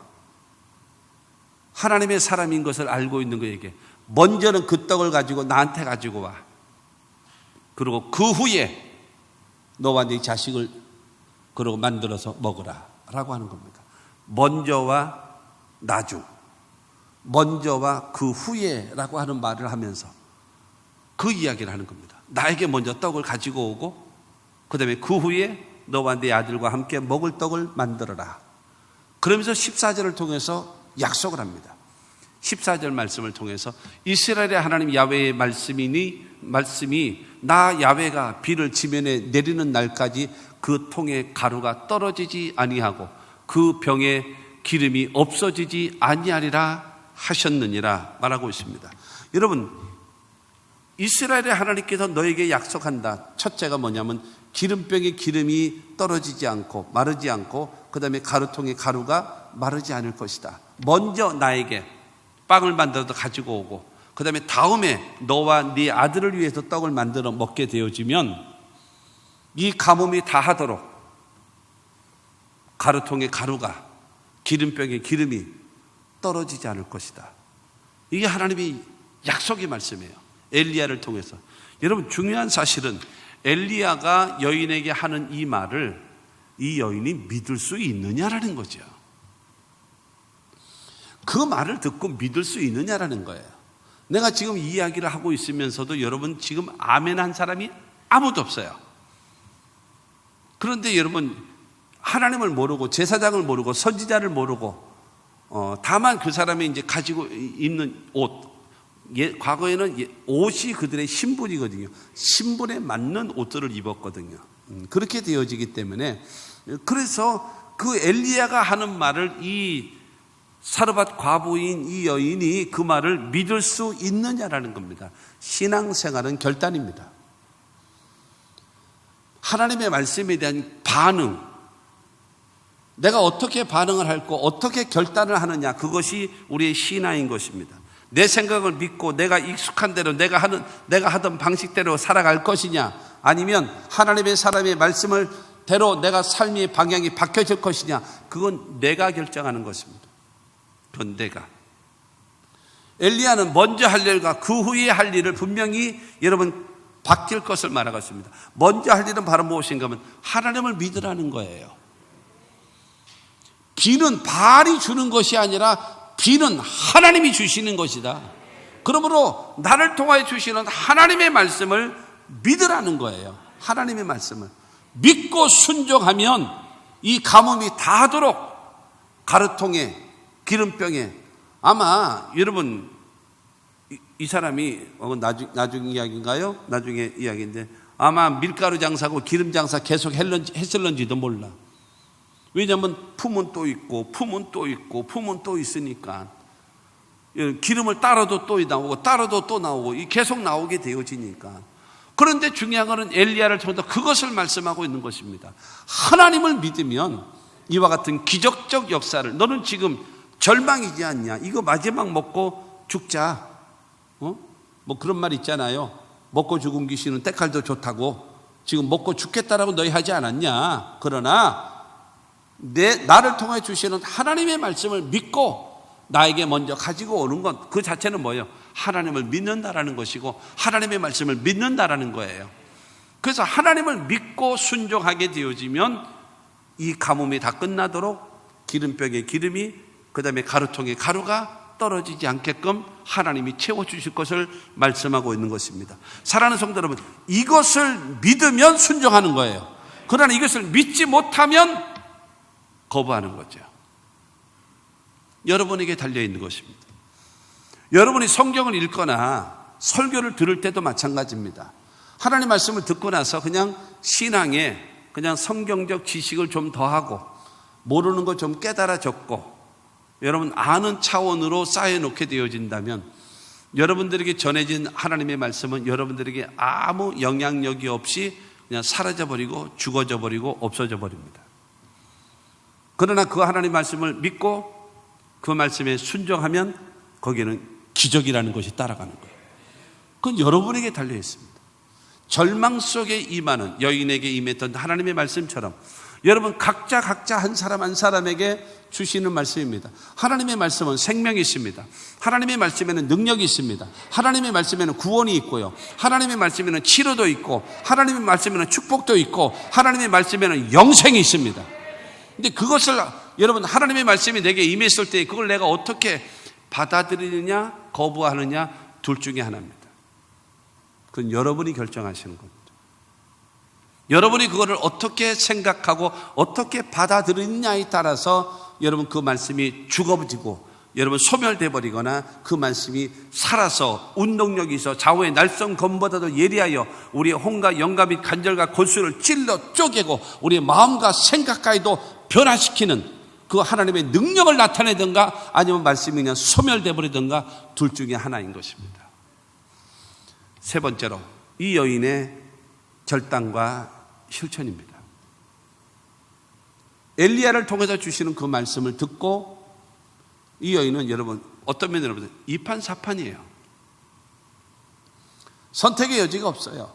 하나님의 사람인 것을 알고 있는 그에게 먼저는 그 떡을 가지고 나한테 가지고 와. 그리고 그 후에 너와 네 자식을 그러고 만들어서 먹으라 라고 하는 겁니다. 먼저와 나중, 먼저와 그 후에 라고 하는 말을 하면서 그 이야기를 하는 겁니다. 나에게 먼저 떡을 가지고 오고 그 다음에 그 후에 너와 네 아들과 함께 먹을 떡을 만들어라. 그러면서 14절을 통해서 약속을 합니다. 14절 말씀을 통해서 이스라엘의 하나님 야훼의 말씀이 나 야훼가 비를 지면에 내리는 날까지 그 통에 가루가 떨어지지 아니하고 그 병에 기름이 없어지지 아니하리라 하셨느니라 말하고 있습니다. 여러분, 이스라엘의 하나님께서 너에게 약속한다. 첫째가 뭐냐면 기름병에 기름이 떨어지지 않고 마르지 않고 그 다음에 가루통에 가루가 마르지 않을 것이다. 먼저 나에게 빵을 만들어서 가지고 오고 그 다음에 너와 네 아들을 위해서 떡을 만들어 먹게 되어지면 이 가뭄이 다하도록 가루통에 가루가 기름병에 기름이 떨어지지 않을 것이다. 이게 하나님의 약속의 말씀이에요. 엘리야를 통해서. 여러분, 중요한 사실은 엘리야가 여인에게 하는 이 말을 이 여인이 믿을 수 있느냐라는 거죠. 그 말을 듣고 믿을 수 있느냐라는 거예요. 내가 지금 이 이야기를 하고 있으면서도 여러분 지금 아멘 한 사람이 아무도 없어요. 그런데 여러분, 하나님을 모르고 제사장을 모르고 선지자를 모르고 다만 그 사람이 이제 가지고 입는 옷, 과거에는 옷이 그들의 신분이거든요. 신분에 맞는 옷들을 입었거든요. 그렇게 되어지기 때문에 그래서 그 엘리야가 하는 말을 이 사르밧 과부인 이 여인이 그 말을 믿을 수 있느냐라는 겁니다. 신앙생활은 결단입니다. 하나님의 말씀에 대한 반응, 내가 어떻게 반응을 할고 어떻게 결단을 하느냐, 그것이 우리의 신앙인 것입니다. 내 생각을 믿고 내가 익숙한 대로 내가 하던 방식대로 살아갈 것이냐, 아니면 하나님의 사람의 말씀을 대로 내가 삶의 방향이 바뀌어질 것이냐, 그건 내가 결정하는 것입니다. 그건 내가. 엘리야는 먼저 할 일과 그 후에 할 일을 분명히 여러분 바뀔 것을 말하고 있습니다. 먼저 할 일은 바로 무엇인가 하면 하나님을 믿으라는 거예요. 비는 바알이 주는 것이 아니라 비는 하나님이 주시는 것이다. 그러므로 나를 통하여 주시는 하나님의 말씀을 믿으라는 거예요. 하나님의 말씀을 믿고 순종하면 이 가뭄이 다하도록 가루통에 기름병에, 아마 여러분 이 사람이 나중 이야기인가요? 나중에 이야기인데 아마 밀가루 장사고 기름 장사 계속 했을런지도 몰라. 왜냐하면 품은 또 있고 품은 또 있고 품은 또 있으니까 기름을 따라도 또 나오고 따라도 또 나오고 계속 나오게 되어지니까. 그런데 중요한 것은 엘리야를 통해서 그것을 말씀하고 있는 것입니다. 하나님을 믿으면 이와 같은 기적적 역사를, 너는 지금 절망이지 않냐, 이거 마지막 먹고 죽자, 뭐 그런 말 있잖아요. 먹고 죽은 귀신은 때칼도 좋다고. 지금 먹고 죽겠다라고 너희 하지 않았냐. 그러나 나를 통해 주시는 하나님의 말씀을 믿고 나에게 먼저 가지고 오는 것, 그 자체는 뭐예요? 하나님을 믿는다라는 것이고 하나님의 말씀을 믿는다라는 거예요. 그래서 하나님을 믿고 순종하게 되어지면 이 가뭄이 다 끝나도록 기름병에 기름이, 그 다음에 가루통에 가루가 떨어지지 않게끔 하나님이 채워주실 것을 말씀하고 있는 것입니다. 사랑하는 성도 여러분, 이것을 믿으면 순종하는 거예요. 그러나 이것을 믿지 못하면 거부하는 거죠. 여러분에게 달려있는 것입니다. 여러분이 성경을 읽거나 설교를 들을 때도 마찬가지입니다. 하나님 말씀을 듣고 나서 그냥 신앙에 그냥 성경적 지식을 좀 더하고 모르는 거 좀 깨달아 적고 여러분 아는 차원으로 쌓여놓게 되어진다면 여러분들에게 전해진 하나님의 말씀은 여러분들에게 아무 영향력이 없이 그냥 사라져버리고 죽어져버리고 없어져버립니다. 그러나 그 하나님 말씀을 믿고 그 말씀에 순종하면 거기에는 기적이라는 것이 따라가는 거예요. 그건 여러분에게 달려 있습니다. 절망 속에 임하는 여인에게 임했던 하나님의 말씀처럼 여러분 각자 한 사람 한 사람에게 주시는 말씀입니다. 하나님의 말씀은 생명이 있습니다. 하나님의 말씀에는 능력이 있습니다. 하나님의 말씀에는 구원이 있고요. 하나님의 말씀에는 치료도 있고 하나님의 말씀에는 축복도 있고 하나님의 말씀에는 영생이 있습니다. 근데 그것을 여러분 하나님의 말씀이 내게 임했을 때 그걸 내가 어떻게 받아들이느냐 거부하느냐 둘 중에 하나입니다. 그건 여러분이 결정하시는 겁니다. 여러분이 그거를 어떻게 생각하고 어떻게 받아들이느냐에 따라서 여러분 그 말씀이 죽어지고 여러분 소멸돼 버리거나 그 말씀이 살아서 운동력이 있어 좌우의 날성 검보다도 예리하여 우리의 혼과 영과 및 간절과 골수를 찔러 쪼개고 우리의 마음과 생각까지도 변화시키는 그 하나님의 능력을 나타내든가 아니면 말씀이 그냥 소멸돼 버리든가 둘 중에 하나인 것입니다. 세 번째로 이 여인의 결단과 실천입니다. 엘리야를 통해서 주시는 그 말씀을 듣고 이 여인은 여러분 어떤 면으로 여러분 이판사판이에요. 선택의 여지가 없어요.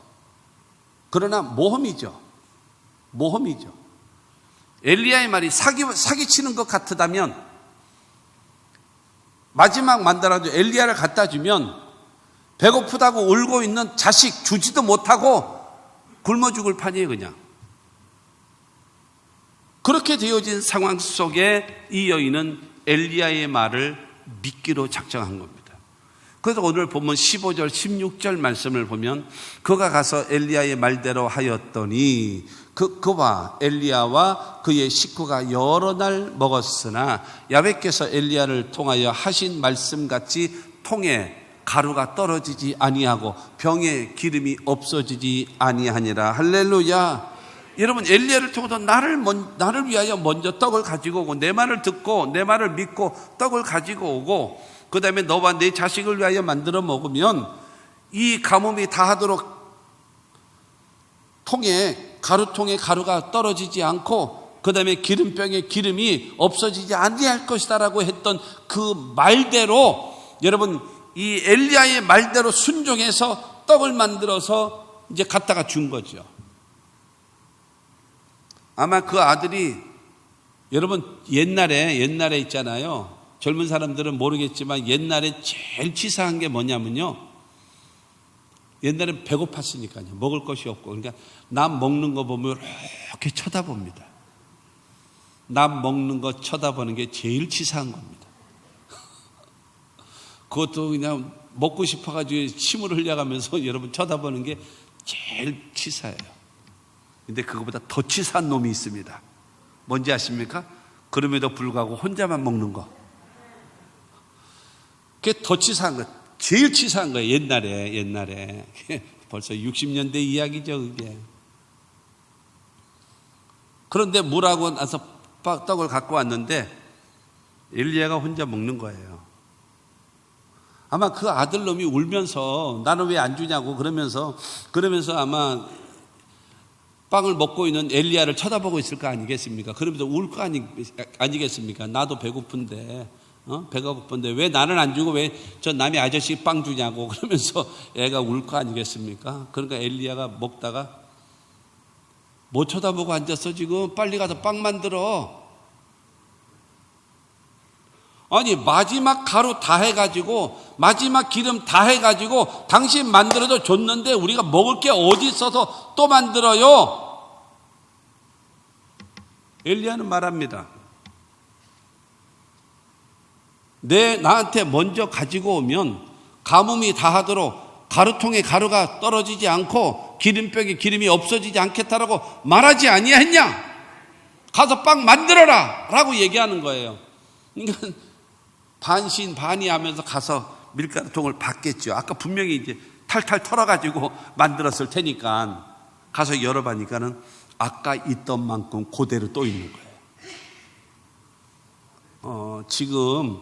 그러나 모험이죠. 엘리야의 말이 사기치는 것 같다면 마지막 만나라도 엘리야를 갖다 주면 배고프다고 울고 있는 자식 주지도 못하고 굶어 죽을 판이에요. 그냥 그렇게 되어진 상황 속에 이 여인은 엘리야의 말을 믿기로 작정한 겁니다. 그래서 오늘 보면 15절 16절 말씀을 보면 그가 가서 엘리야의 말대로 하였더니 그와 엘리야와 그의 식구가 여러 날 먹었으나 야훼께서 엘리야를 통하여 하신 말씀같이 통에 가루가 떨어지지 아니하고 병에 기름이 없어지지 아니하니라. 할렐루야. 여러분 엘리야를 통해서 나를 위하여 먼저 떡을 가지고 오고 내 말을 듣고 내 말을 믿고 떡을 가지고 오고 그 다음에 너와 내 자식을 위하여 만들어 먹으면 이 가뭄이 다하도록 가루통에 가루가 떨어지지 않고 그 다음에 기름병에 기름이 없어지지 아니할 것이다라고 했던 그 말대로 여러분 이 엘리야의 말대로 순종해서 떡을 만들어서 이제 갖다가 준 거죠. 아마 그 아들이 여러분 옛날에 있잖아요. 젊은 사람들은 모르겠지만 옛날에 제일 치사한 게 뭐냐면요. 옛날엔 배고팠으니까요. 먹을 것이 없고 그러니까 남 먹는 거 보면 이렇게 쳐다봅니다. 남 먹는 거 쳐다보는 게 제일 치사한 겁니다. 그것도 그냥 먹고 싶어가지고 침을 흘려가면서 여러분 쳐다보는 게 제일 치사해요. 근데 그거보다 더 치사한 놈이 있습니다. 뭔지 아십니까? 그럼에도 불구하고 혼자만 먹는 거. 그게 더 치사한 거, 제일 치사한 거예요. 옛날에. 벌써 60년대 이야기죠, 그게. 그런데 물하고 나서 떡을 갖고 왔는데 엘리야가 혼자 먹는 거예요. 아마 그 아들놈이 울면서 나는 왜 안 주냐고 그러면서 아마 빵을 먹고 있는 엘리야를 쳐다보고 있을 거 아니겠습니까? 그러면서 울 거 아니겠습니까? 나도 배고픈데 배가 고픈데 왜 나는 안 주고 왜 저 남의 아저씨 빵 주냐고 그러면서 애가 울 거 아니겠습니까? 그러니까 엘리야가 먹다가 못 쳐다보고 앉았어 지금. 빨리 가서 빵 만들어. 아니 마지막 가루 다 해가지고 마지막 기름 다 해가지고 당신 만들어도 줬는데 우리가 먹을 게 어디 있어서 또 만들어요? 엘리야는 말합니다. 나한테 먼저 가지고 오면 가뭄이 다하도록 가루통에 가루가 떨어지지 않고 기름병에 기름이 없어지지 않겠다라고 말하지 아니했냐? 가서 빵 만들어라 라고 얘기하는 거예요. 그러니까 반신반의하면서 가서 밀가루통을 받겠죠. 아까 분명히 이제 탈탈 털어가지고 만들었을 테니까 가서 열어보니까는 아까 있던 만큼 그대로 또 있는 거예요. 지금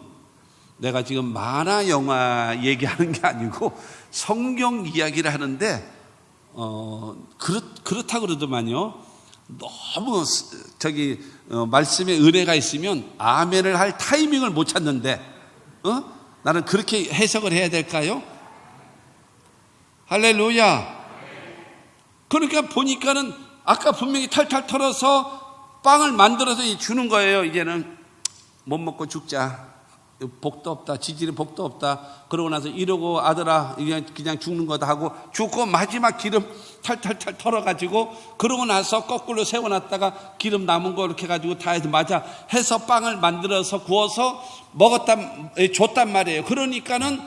내가 지금 만화 영화 얘기하는 게 아니고 성경 이야기를 하는데 그렇다 그러더만요. 너무 말씀에 은혜가 있으면 아멘을 할 타이밍을 못 찾는데 나는 그렇게 해석을 해야 될까요? 할렐루야. 그러니까 보니까는 아까 분명히 탈탈 털어서 빵을 만들어서 주는 거예요. 이제는 못 먹고 죽자. 복도 없다. 지질이 복도 없다. 그러고 나서 이러고 아들아 그냥 죽는 거다 하고 죽고 마지막 기름 탈탈탈 털어가지고 그러고 나서 거꾸로 세워놨다가 기름 남은 거 이렇게 가지고 다 해서 빵을 만들어서 구워서 줬단 말이에요. 그러니까는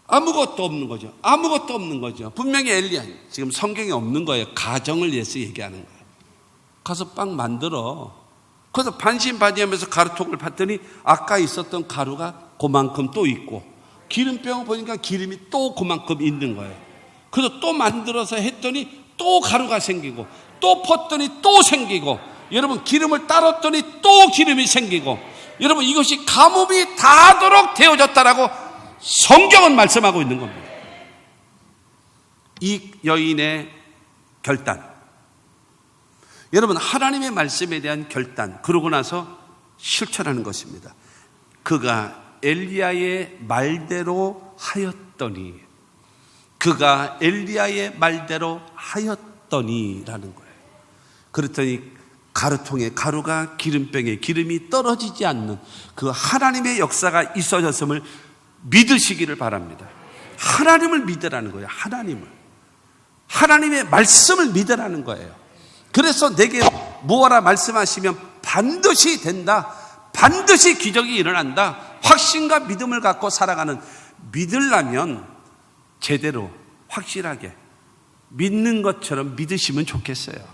아무것도 없는 거죠. 아무것도 없는 거죠. 분명히 엘리야 지금 성경에 없는 거예요. 가정을 위해서 얘기하는 거예요. 가서 빵 만들어. 그래서 반신반의하면서 가루통을 봤더니 아까 있었던 가루가 그만큼 또 있고 기름병을 보니까 기름이 또 그만큼 있는 거예요. 그래서 또 만들어서 했더니 또 가루가 생기고 또 펐더니 또 생기고 여러분 기름을 따랐더니 또 기름이 생기고 여러분 이것이 가뭄이 닿도록 되어졌다라고 성경은 말씀하고 있는 겁니다. 이 여인의 결단, 여러분 하나님의 말씀에 대한 결단, 그러고 나서 실천하는 것입니다. 그가 엘리야의 말대로 하였더니, 그가 엘리야의 말대로 하였더니라는 거예요. 그랬더니 가루통에 가루가 기름병에 기름이 떨어지지 않는 그 하나님의 역사가 있어졌음을 믿으시기를 바랍니다. 하나님을 믿으라는 거예요. 하나님의 말씀을 믿으라는 거예요. 그래서 내게 무엇라 말씀하시면 반드시 된다. 반드시 기적이 일어난다. 확신과 믿음을 갖고 살아가는, 믿으려면 제대로 확실하게 믿는 것처럼 믿으시면 좋겠어요.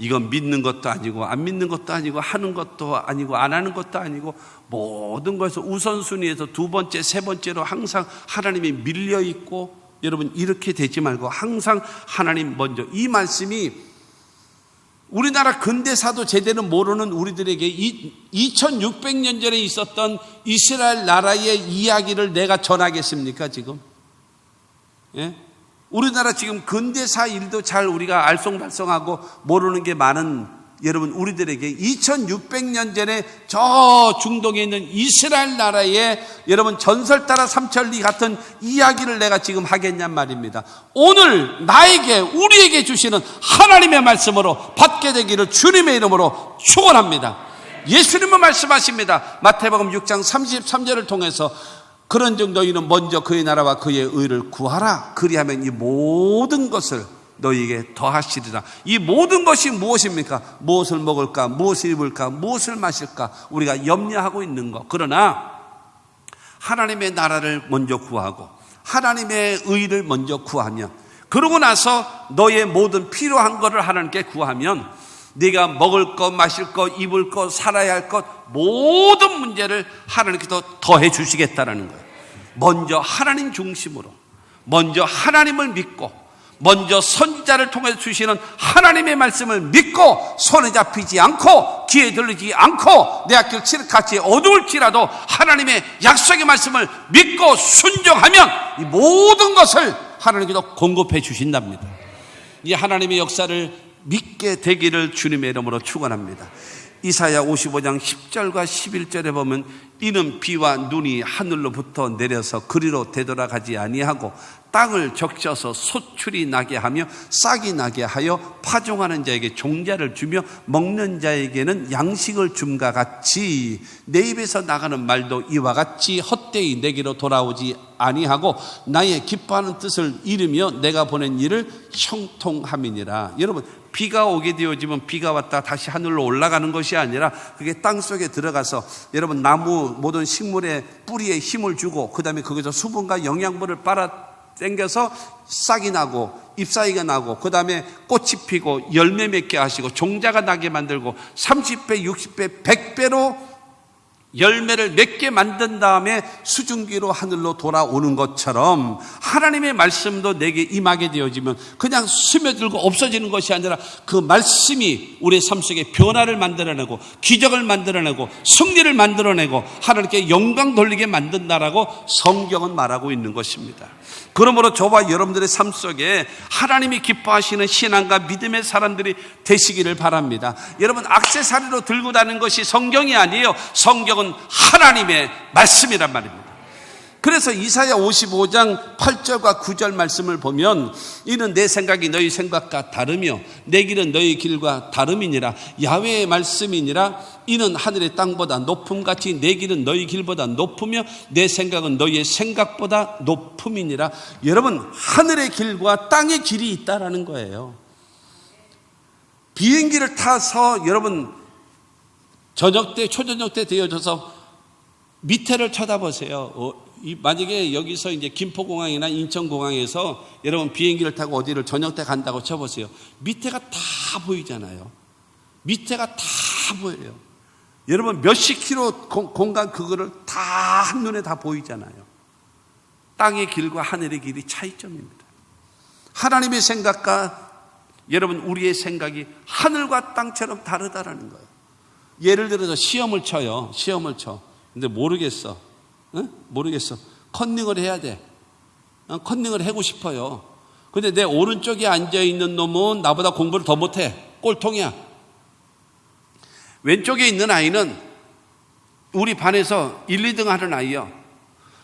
이건 믿는 것도 아니고 안 믿는 것도 아니고 하는 것도 아니고 안 하는 것도 아니고 모든 것에서 우선순위에서 두 번째, 세 번째로 항상 하나님이 밀려있고, 여러분 이렇게 되지 말고 항상 하나님 먼저. 이 말씀이 우리나라 근대사도 제대로 모르는 우리들에게 2600년 전에 있었던 이스라엘 나라의 이야기를 내가 전하겠습니까 지금? 예? 우리나라 지금 근대사 일도 잘 우리가 알쏭달쏭하고 모르는 게 많은 여러분, 우리들에게 2600년 전에 저 중동에 있는 이스라엘 나라의 여러분 전설 따라 삼천리 같은 이야기를 내가 지금 하겠냔 말입니다. 오늘 나에게, 우리에게 주시는 하나님의 말씀으로 받게 되기를 주님의 이름으로 축원합니다. 예수님은 말씀하십니다. 마태복음 6장 33절을 통해서 그런즉 너희는 먼저 그의 나라와 그의 의를 구하라. 그리하면 이 모든 것을 너희에게 더하시리라. 이 모든 것이 무엇입니까? 무엇을 먹을까? 무엇을 입을까? 무엇을 마실까? 우리가 염려하고 있는 것. 그러나 하나님의 나라를 먼저 구하고 하나님의 의를 먼저 구하면, 그러고 나서 너의 모든 필요한 것을 하나님께 구하면 네가 먹을 것, 마실 것, 입을 것, 살아야 할 것 모든 문제를 하나님께서 더해 주시겠다라는 거예요. 먼저 하나님 중심으로, 먼저 하나님을 믿고, 먼저 선지자를 통해서 주시는 하나님의 말씀을 믿고, 손에 잡히지 않고 귀에 들리지 않고 내 앞길 칠흑같이 어두울지라도 하나님의 약속의 말씀을 믿고 순종하면 이 모든 것을 하나님께서 공급해 주신답니다. 이 하나님의 역사를 믿게 되기를 주님의 이름으로 축원합니다. 이사야 55장 10절과 11절에 보면 이는 비와 눈이 하늘로부터 내려서 그리로 되돌아가지 아니하고 땅을 적셔서 소출이 나게 하며 싹이 나게 하여 파종하는 자에게 종자를 주며 먹는 자에게는 양식을 줌과 같이 내 입에서 나가는 말도 이와 같이 헛되이 내게로 돌아오지 아니하고 나의 기뻐하는 뜻을 이루며 내가 보낸 일을 형통함이니라. 여러분, 비가 오게 되어지면 비가 왔다 다시 하늘로 올라가는 것이 아니라 그게 땅속에 들어가서 여러분 나무 모든 식물의 뿌리에 힘을 주고 그 다음에 거기서 수분과 영양분을 빨아 당겨서 싹이 나고 잎사귀가 나고 그 다음에 꽃이 피고 열매 맺게 하시고 종자가 나게 만들고 30배, 60배, 100배로 열매를 맺게 만든 다음에 수증기로 하늘로 돌아오는 것처럼 하나님의 말씀도 내게 임하게 되어지면 그냥 스며들고 없어지는 것이 아니라 그 말씀이 우리의 삶 속에 변화를 만들어내고 기적을 만들어내고 승리를 만들어내고 하나님께 영광 돌리게 만든다라고 성경은 말하고 있는 것입니다. 그러므로 저와 여러분들의 삶 속에 하나님이 기뻐하시는 신앙과 믿음의 사람들이 되시기를 바랍니다. 여러분, 액세서리로 들고 다니는 것이 성경이 아니에요. 성경은 하나님의 말씀이란 말입니다. 그래서 이사야 55장 8절과 9절 말씀을 보면 이는 내 생각이 너희 생각과 다르며 내 길은 너희 길과 다름이니라. 야훼의 말씀이니라. 이는 하늘의 땅보다 높음같이 내 길은 너희 길보다 높으며 내 생각은 너희의 생각보다 높음이니라. 여러분, 하늘의 길과 땅의 길이 있다라는 거예요. 비행기를 타서 여러분 저녁 때 초저녁 때 되어져서 밑에를 쳐다보세요. 만약에 여기서 이제 김포공항이나 인천공항에서 여러분 비행기를 타고 어디를 저녁 때 간다고 쳐보세요. 밑에가 다 보이잖아요. 밑에가 다 보여요. 여러분 몇십 킬로 공간 그거를 다 한눈에 다 보이잖아요. 땅의 길과 하늘의 길이 차이점입니다. 하나님의 생각과 여러분 우리의 생각이 하늘과 땅처럼 다르다라는 거예요. 예를 들어서 시험을 쳐요. 시험을 쳐. 근데 모르겠어. 응? 모르겠어. 컨닝을 해야 돼. 컨닝을 하고 싶어요. 근데 내 오른쪽에 앉아있는 놈은 나보다 공부를 더 못해. 꼴통이야. 왼쪽에 있는 아이는 우리 반에서 1, 2등 하는 아이요.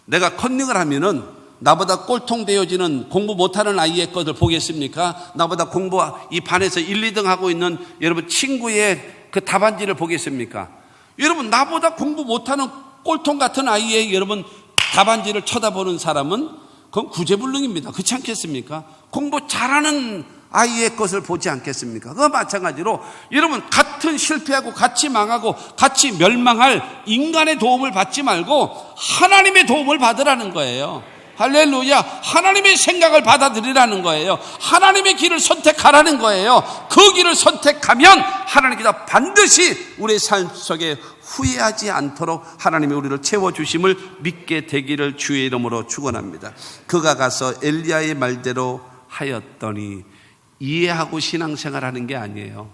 내가 컨닝을 하면은 나보다 꼴통 되어지는 공부 못하는 아이의 것을 보겠습니까? 나보다 공부 이 반에서 1, 2등 하고 있는 여러분 친구의 그 답안지를 보겠습니까? 여러분 나보다 공부 못하는 꼴통 같은 아이의 여러분 답안지를 쳐다보는 사람은 그건 구제불능입니다. 그렇지 않겠습니까? 공부 잘하는 아이의 것을 보지 않겠습니까? 그거 마찬가지로 여러분 같은 실패하고 같이 망하고 같이 멸망할 인간의 도움을 받지 말고 하나님의 도움을 받으라는 거예요. 할렐루야. 하나님의 생각을 받아들이라는 거예요. 하나님의 길을 선택하라는 거예요. 그 길을 선택하면 하나님께서 반드시 우리의 삶 속에 후회하지 않도록 하나님이 우리를 채워주심을 믿게 되기를 주의 이름으로 축원합니다. 그가 가서 엘리야의 말대로 하였더니 이해하고 신앙생활하는 게 아니에요.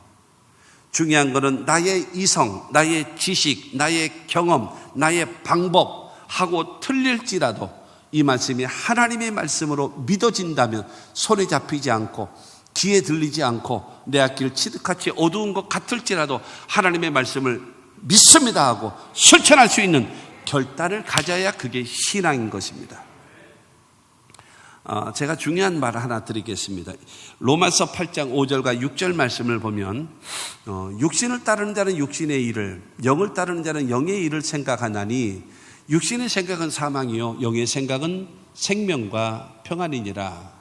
중요한 것은 나의 이성, 나의 지식, 나의 경험, 나의 방법하고 틀릴지라도 이 말씀이 하나님의 말씀으로 믿어진다면 손에 잡히지 않고 귀에 들리지 않고 내 앞길 치듯같이 어두운 것 같을지라도 하나님의 말씀을 믿습니다 하고 실천할 수 있는 결단을 가져야 그게 신앙인 것입니다. 제가 중요한 말을 하나 드리겠습니다. 로마서 8장 5절과 6절 말씀을 보면 육신을 따르는 자는 육신의 일을, 영을 따르는 자는 영의 일을 생각하나니 육신의 생각은 사망이요 영의 생각은 생명과 평안이니라.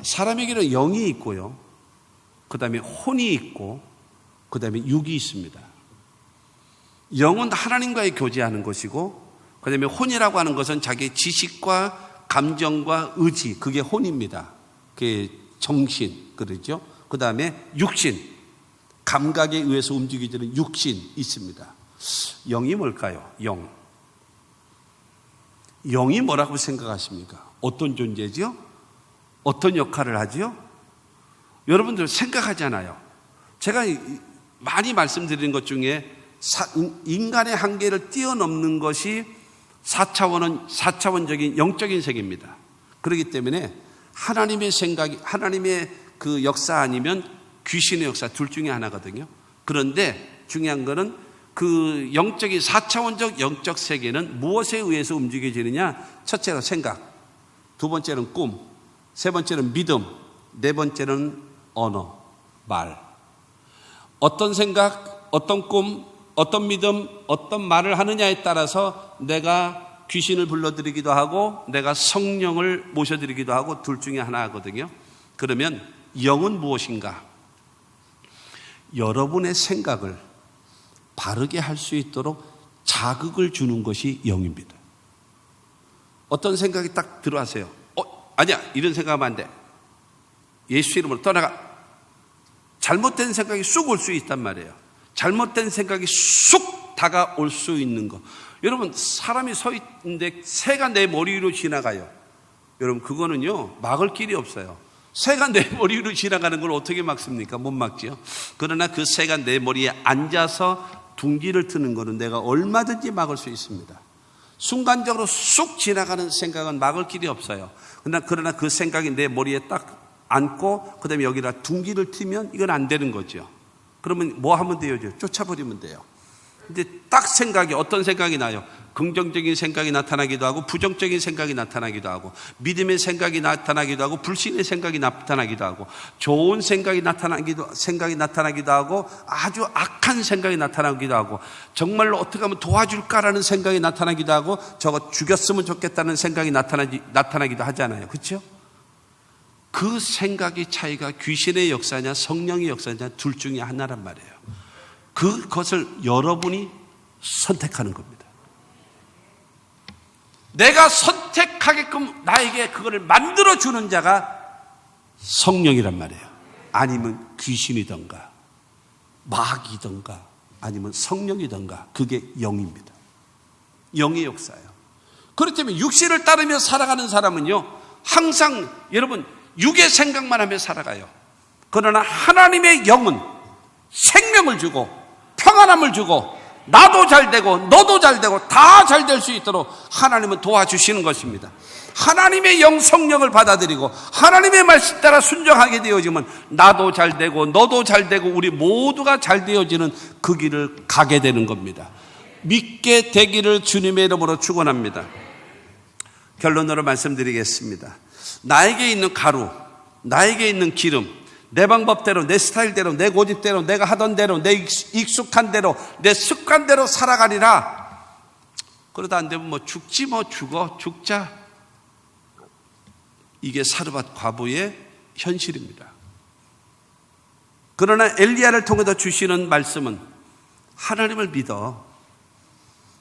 사람에게는 영이 있고요, 그 다음에 혼이 있고, 그 다음에 육이 있습니다. 영은 하나님과의 교제하는 것이고, 그 다음에 혼이라고 하는 것은 자기의 지식과 감정과 의지, 그게 혼입니다. 그게 정신, 그러죠. 그 다음에 육신, 감각에 의해서 움직이는 육신 있습니다. 영이 뭘까요? 영이 뭐라고 생각하십니까? 어떤 존재죠? 어떤 역할을 하죠? 여러분들 생각하잖아요. 제가 많이 말씀드리는 것 중에 인간의 한계를 뛰어넘는 것이 4차원적인 영적인 세계입니다. 그렇기 때문에 하나님의 생각이, 하나님의 그 역사 아니면 귀신의 역사 둘 중에 하나거든요. 그런데 중요한 거는 그 영적인 4차원적 영적 세계는 무엇에 의해서 움직여지느냐? 첫째로 생각, 두 번째는 꿈, 세 번째는 믿음, 네 번째는 언어, 말. 어떤 생각, 어떤 꿈, 어떤 믿음, 어떤 말을 하느냐에 따라서 내가 귀신을 불러들이기도 하고 내가 성령을 모셔드리기도 하고 둘 중에 하나 하거든요. 그러면 영은 무엇인가? 여러분의 생각을 바르게 할 수 있도록 자극을 주는 것이 영입니다. 어떤 생각이 딱 들어왔어요. 아니야, 이런 생각하면 안 돼. 예수 이름으로 떠나가. 잘못된 생각이 쑥 올 수 있단 말이에요. 잘못된 생각이 쑥 다가올 수 있는 거. 여러분, 사람이 서 있는데 새가 내 머리 위로 지나가요. 여러분, 그거는요, 막을 길이 없어요. 새가 내 머리 위로 지나가는 걸 어떻게 막습니까? 못 막지요. 그러나 그 새가 내 머리에 앉아서 둥지를 트는 거는 내가 얼마든지 막을 수 있습니다. 순간적으로 쑥 지나가는 생각은 막을 길이 없어요. 그러나 그 생각이 내 머리에 딱 앉고 그다음에 여기다 둥지를 트면 이건 안 되는 거죠. 그러면 뭐 하면 돼요? 쫓아버리면 돼요. 근데 딱 생각이, 어떤 생각이 나요? 긍정적인 생각이 나타나기도 하고 부정적인 생각이 나타나기도 하고 믿음의 생각이 나타나기도 하고 불신의 생각이 나타나기도 하고 좋은 생각이 나타나기도 하고 아주 악한 생각이 나타나기도 하고 정말로 어떻게 하면 도와줄까라는 생각이 나타나기도 하고 저거 죽였으면 좋겠다는 생각이 나타나기도 하잖아요. 그렇죠? 그 생각의 차이가 귀신의 역사냐 성령의 역사냐 둘 중에 하나란 말이에요. 그것을 여러분이 선택하는 겁니다. 내가 선택하게끔 나에게 그거를 만들어주는 자가 성령이란 말이에요. 아니면 귀신이던가 마귀던가 아니면 성령이던가 그게 영입니다. 영의 역사예요. 그렇기 때문에 육신을 따르며 살아가는 사람은요 항상 여러분 육의 생각만 하며 살아가요. 그러나 하나님의 영은 생명을 주고 평안함을 주고 나도 잘 되고 너도 잘 되고 다 잘 될 수 있도록 하나님은 도와주시는 것입니다. 하나님의 영 성령을 받아들이고 하나님의 말씀 따라 순종하게 되어지면 나도 잘 되고 너도 잘 되고 우리 모두가 잘 되어지는 그 길을 가게 되는 겁니다. 믿게 되기를 주님의 이름으로 축원합니다. 결론으로 말씀드리겠습니다. 나에게 있는 가루, 나에게 있는 기름, 내 방법대로, 내 스타일대로, 내 고집대로, 내가 하던 대로, 내 익숙한 대로, 내 습관대로 살아가리라. 그러다 안 되면 뭐 죽지 뭐 죽자. 이게 사르밧 과부의 현실입니다. 그러나 엘리야를 통해서 주시는 말씀은 하나님을 믿어.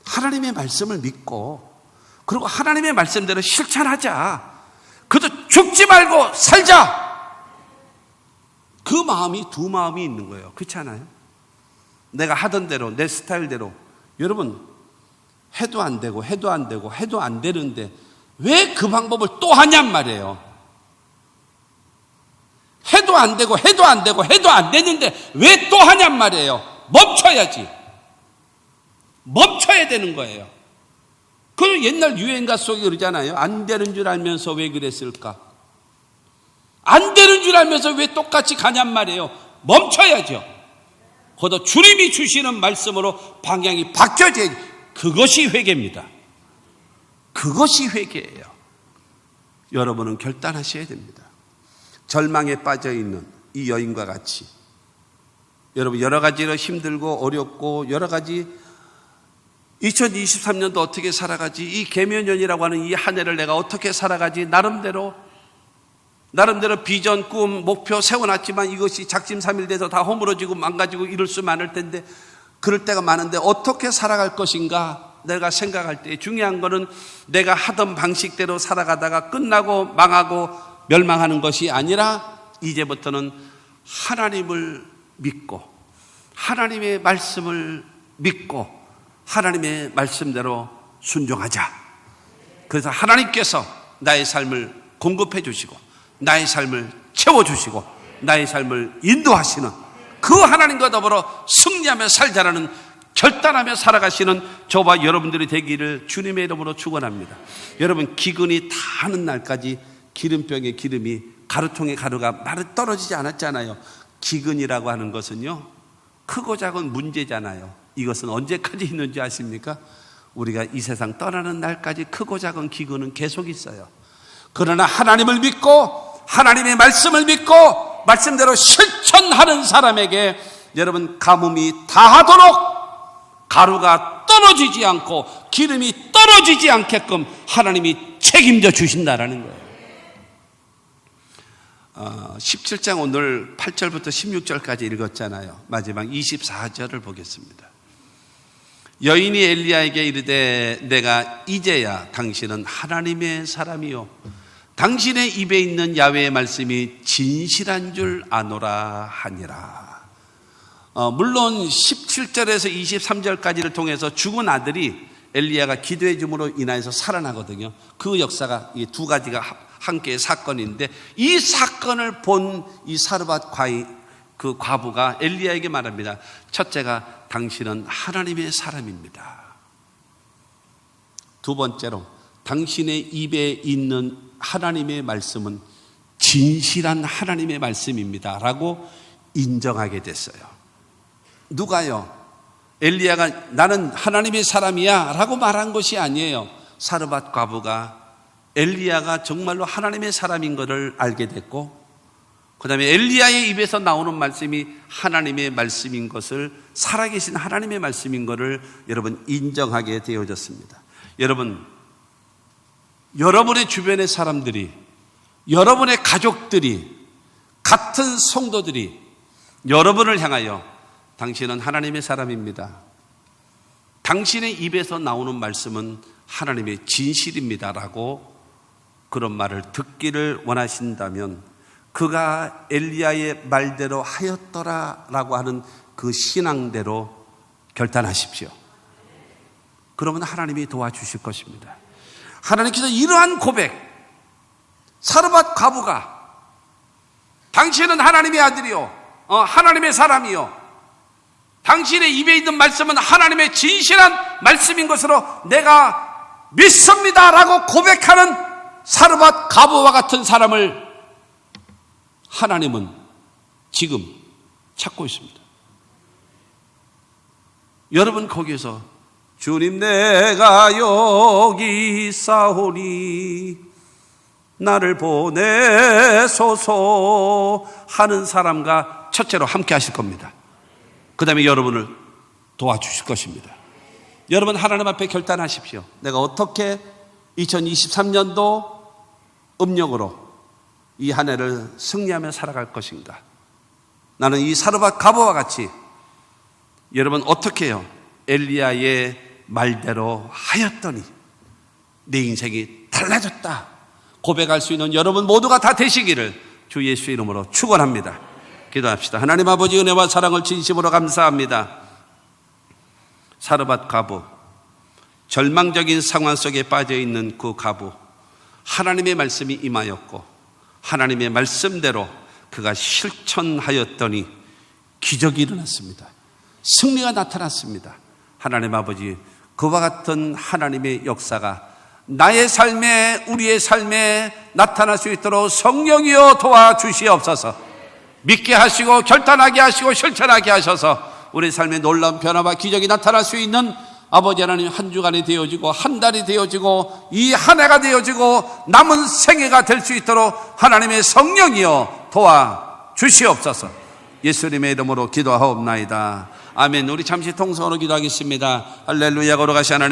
하나님의 말씀을 믿고 그리고 하나님의 말씀대로 실천하자. 그저 죽지 말고 살자. 그 마음이 두 마음이 있는 거예요. 그렇지 않아요? 내가 하던 대로 내 스타일대로 여러분 해도 안 되고 해도 안 되고 해도 안 되는데 왜 그 방법을 또 하냔 말이에요. 해도 안 되고 해도 안 되고 해도 안 되는데 왜 또 하냔 말이에요. 멈춰야지. 멈춰야 되는 거예요. 그 옛날 유행가 속에 그러잖아요. 안 되는 줄 알면서 왜 그랬을까? 안 되는 줄 알면서 왜 똑같이 가냔 말이에요. 멈춰야죠. 그것도 주님이 주시는 말씀으로 방향이 바뀌어져야지. 그것이 회개입니다. 그것이 회개예요. 여러분은 결단하셔야 됩니다. 절망에 빠져있는 이 여인과 같이 여러분 여러 가지로 힘들고 어렵고 여러 가지 2023년도 어떻게 살아가지? 이 계면년이라고 하는 이 한 해를 내가 어떻게 살아가지? 나름대로 비전, 꿈, 목표 세워놨지만 이것이 작심삼일돼서 다 허물어지고 망가지고 이럴 수 많을 텐데 그럴 때가 많은데 어떻게 살아갈 것인가? 내가 생각할 때 중요한 거는 내가 하던 방식대로 살아가다가 끝나고 망하고 멸망하는 것이 아니라 이제부터는 하나님을 믿고 하나님의 말씀을 믿고 하나님의 말씀대로 순종하자. 그래서 하나님께서 나의 삶을 공급해 주시고 나의 삶을 채워주시고 나의 삶을 인도하시는 그 하나님과 더불어 승리하며 살자라는 결단하며 살아가시는 저와 여러분들이 되기를 주님의 이름으로 축원합니다. 여러분 기근이 다 하는 날까지 기름병의 기름이 가루통의 가루가 마르 떨어지지 않았잖아요. 기근이라고 하는 것은요 크고 작은 문제잖아요. 이것은 언제까지 있는지 아십니까? 우리가 이 세상 떠나는 날까지 크고 작은 기근은 계속 있어요. 그러나 하나님을 믿고 하나님의 말씀을 믿고 말씀대로 실천하는 사람에게 여러분 가뭄이 다하도록 가루가 떨어지지 않고 기름이 떨어지지 않게끔 하나님이 책임져 주신다라는 거예요. 17장 오늘 8절부터 16절까지 읽었잖아요. 마지막 24절을 보겠습니다. 여인이 엘리야에게 이르되 내가 이제야 당신은 하나님의 사람이요 당신의 입에 있는 야훼의 말씀이 진실한 줄 아노라 하니라. 물론 17절에서 23절까지를 통해서 죽은 아들이 엘리야가 기도해 줌으로 인하여서 살아나거든요. 그 역사가 이 두 가지가 함께의 사건인데 이 사건을 본 이 사르밧 그 과부가 엘리야에게 말합니다. 첫째가 당신은 하나님의 사람입니다. 두 번째로 당신의 입에 있는 하나님의 말씀은 진실한 하나님의 말씀입니다 라고 인정하게 됐어요. 누가요? 엘리야가 나는 하나님의 사람이야 라고 말한 것이 아니에요. 사르밧 과부가 엘리야가 정말로 하나님의 사람인 것을 알게 됐고 그 다음에 엘리야의 입에서 나오는 말씀이 하나님의 말씀인 것을 살아계신 하나님의 말씀인 것을 여러분 인정하게 되어졌습니다. 여러분, 여러분의 주변의 사람들이 여러분의 가족들이 같은 성도들이 여러분을 향하여 당신은 하나님의 사람입니다. 당신의 입에서 나오는 말씀은 하나님의 진실입니다라고 그런 말을 듣기를 원하신다면 그가 엘리야의 말대로 하였더라라고 하는 그 신앙대로 결단하십시오. 그러면 하나님이 도와주실 것입니다. 하나님께서 이러한 고백, 사르밧 과부가 당신은 하나님의 아들이요, 하나님의 사람이요, 당신의 입에 있는 말씀은 하나님의 진실한 말씀인 것으로 내가 믿습니다라고 고백하는 사르밧 과부와 같은 사람을 하나님은 지금 찾고 있습니다. 여러분 거기에서 주님 내가 여기 있사오니 나를 보내소서 하는 사람과 첫째로 함께 하실 겁니다. 그 다음에 여러분을 도와주실 것입니다. 여러분 하나님 앞에 결단하십시오. 내가 어떻게 2023년도 음력으로 이 한 해를 승리하며 살아갈 것인가. 나는 이 사르밧 과부와 같이 여러분 어떻게 해요? 엘리야의 말대로 하였더니 내 인생이 달라졌다 고백할 수 있는 여러분 모두가 다 되시기를 주 예수의 이름으로 축원합니다. 기도합시다. 하나님 아버지 은혜와 사랑을 진심으로 감사합니다. 사르밧 과부, 절망적인 상황 속에 빠져있는 그 과부, 하나님의 말씀이 임하였고 하나님의 말씀대로 그가 실천하였더니 기적이 일어났습니다. 승리가 나타났습니다. 하나님 아버지, 그와 같은 하나님의 역사가 나의 삶에 우리의 삶에 나타날 수 있도록 성령이여 도와주시옵소서. 믿게 하시고 결단하게 하시고 실천하게 하셔서 우리 삶에 놀라운 변화와 기적이 나타날 수 있는 아버지 하나님 한 주간이 되어지고 한 달이 되어지고 이 한 해가 되어지고 남은 생애가 될 수 있도록 하나님의 성령이여 도와주시옵소서. 예수님의 이름으로 기도하옵나이다. 아멘. 우리 잠시 통성으로 기도하겠습니다. 할렐루야. 걸어가시 하나님.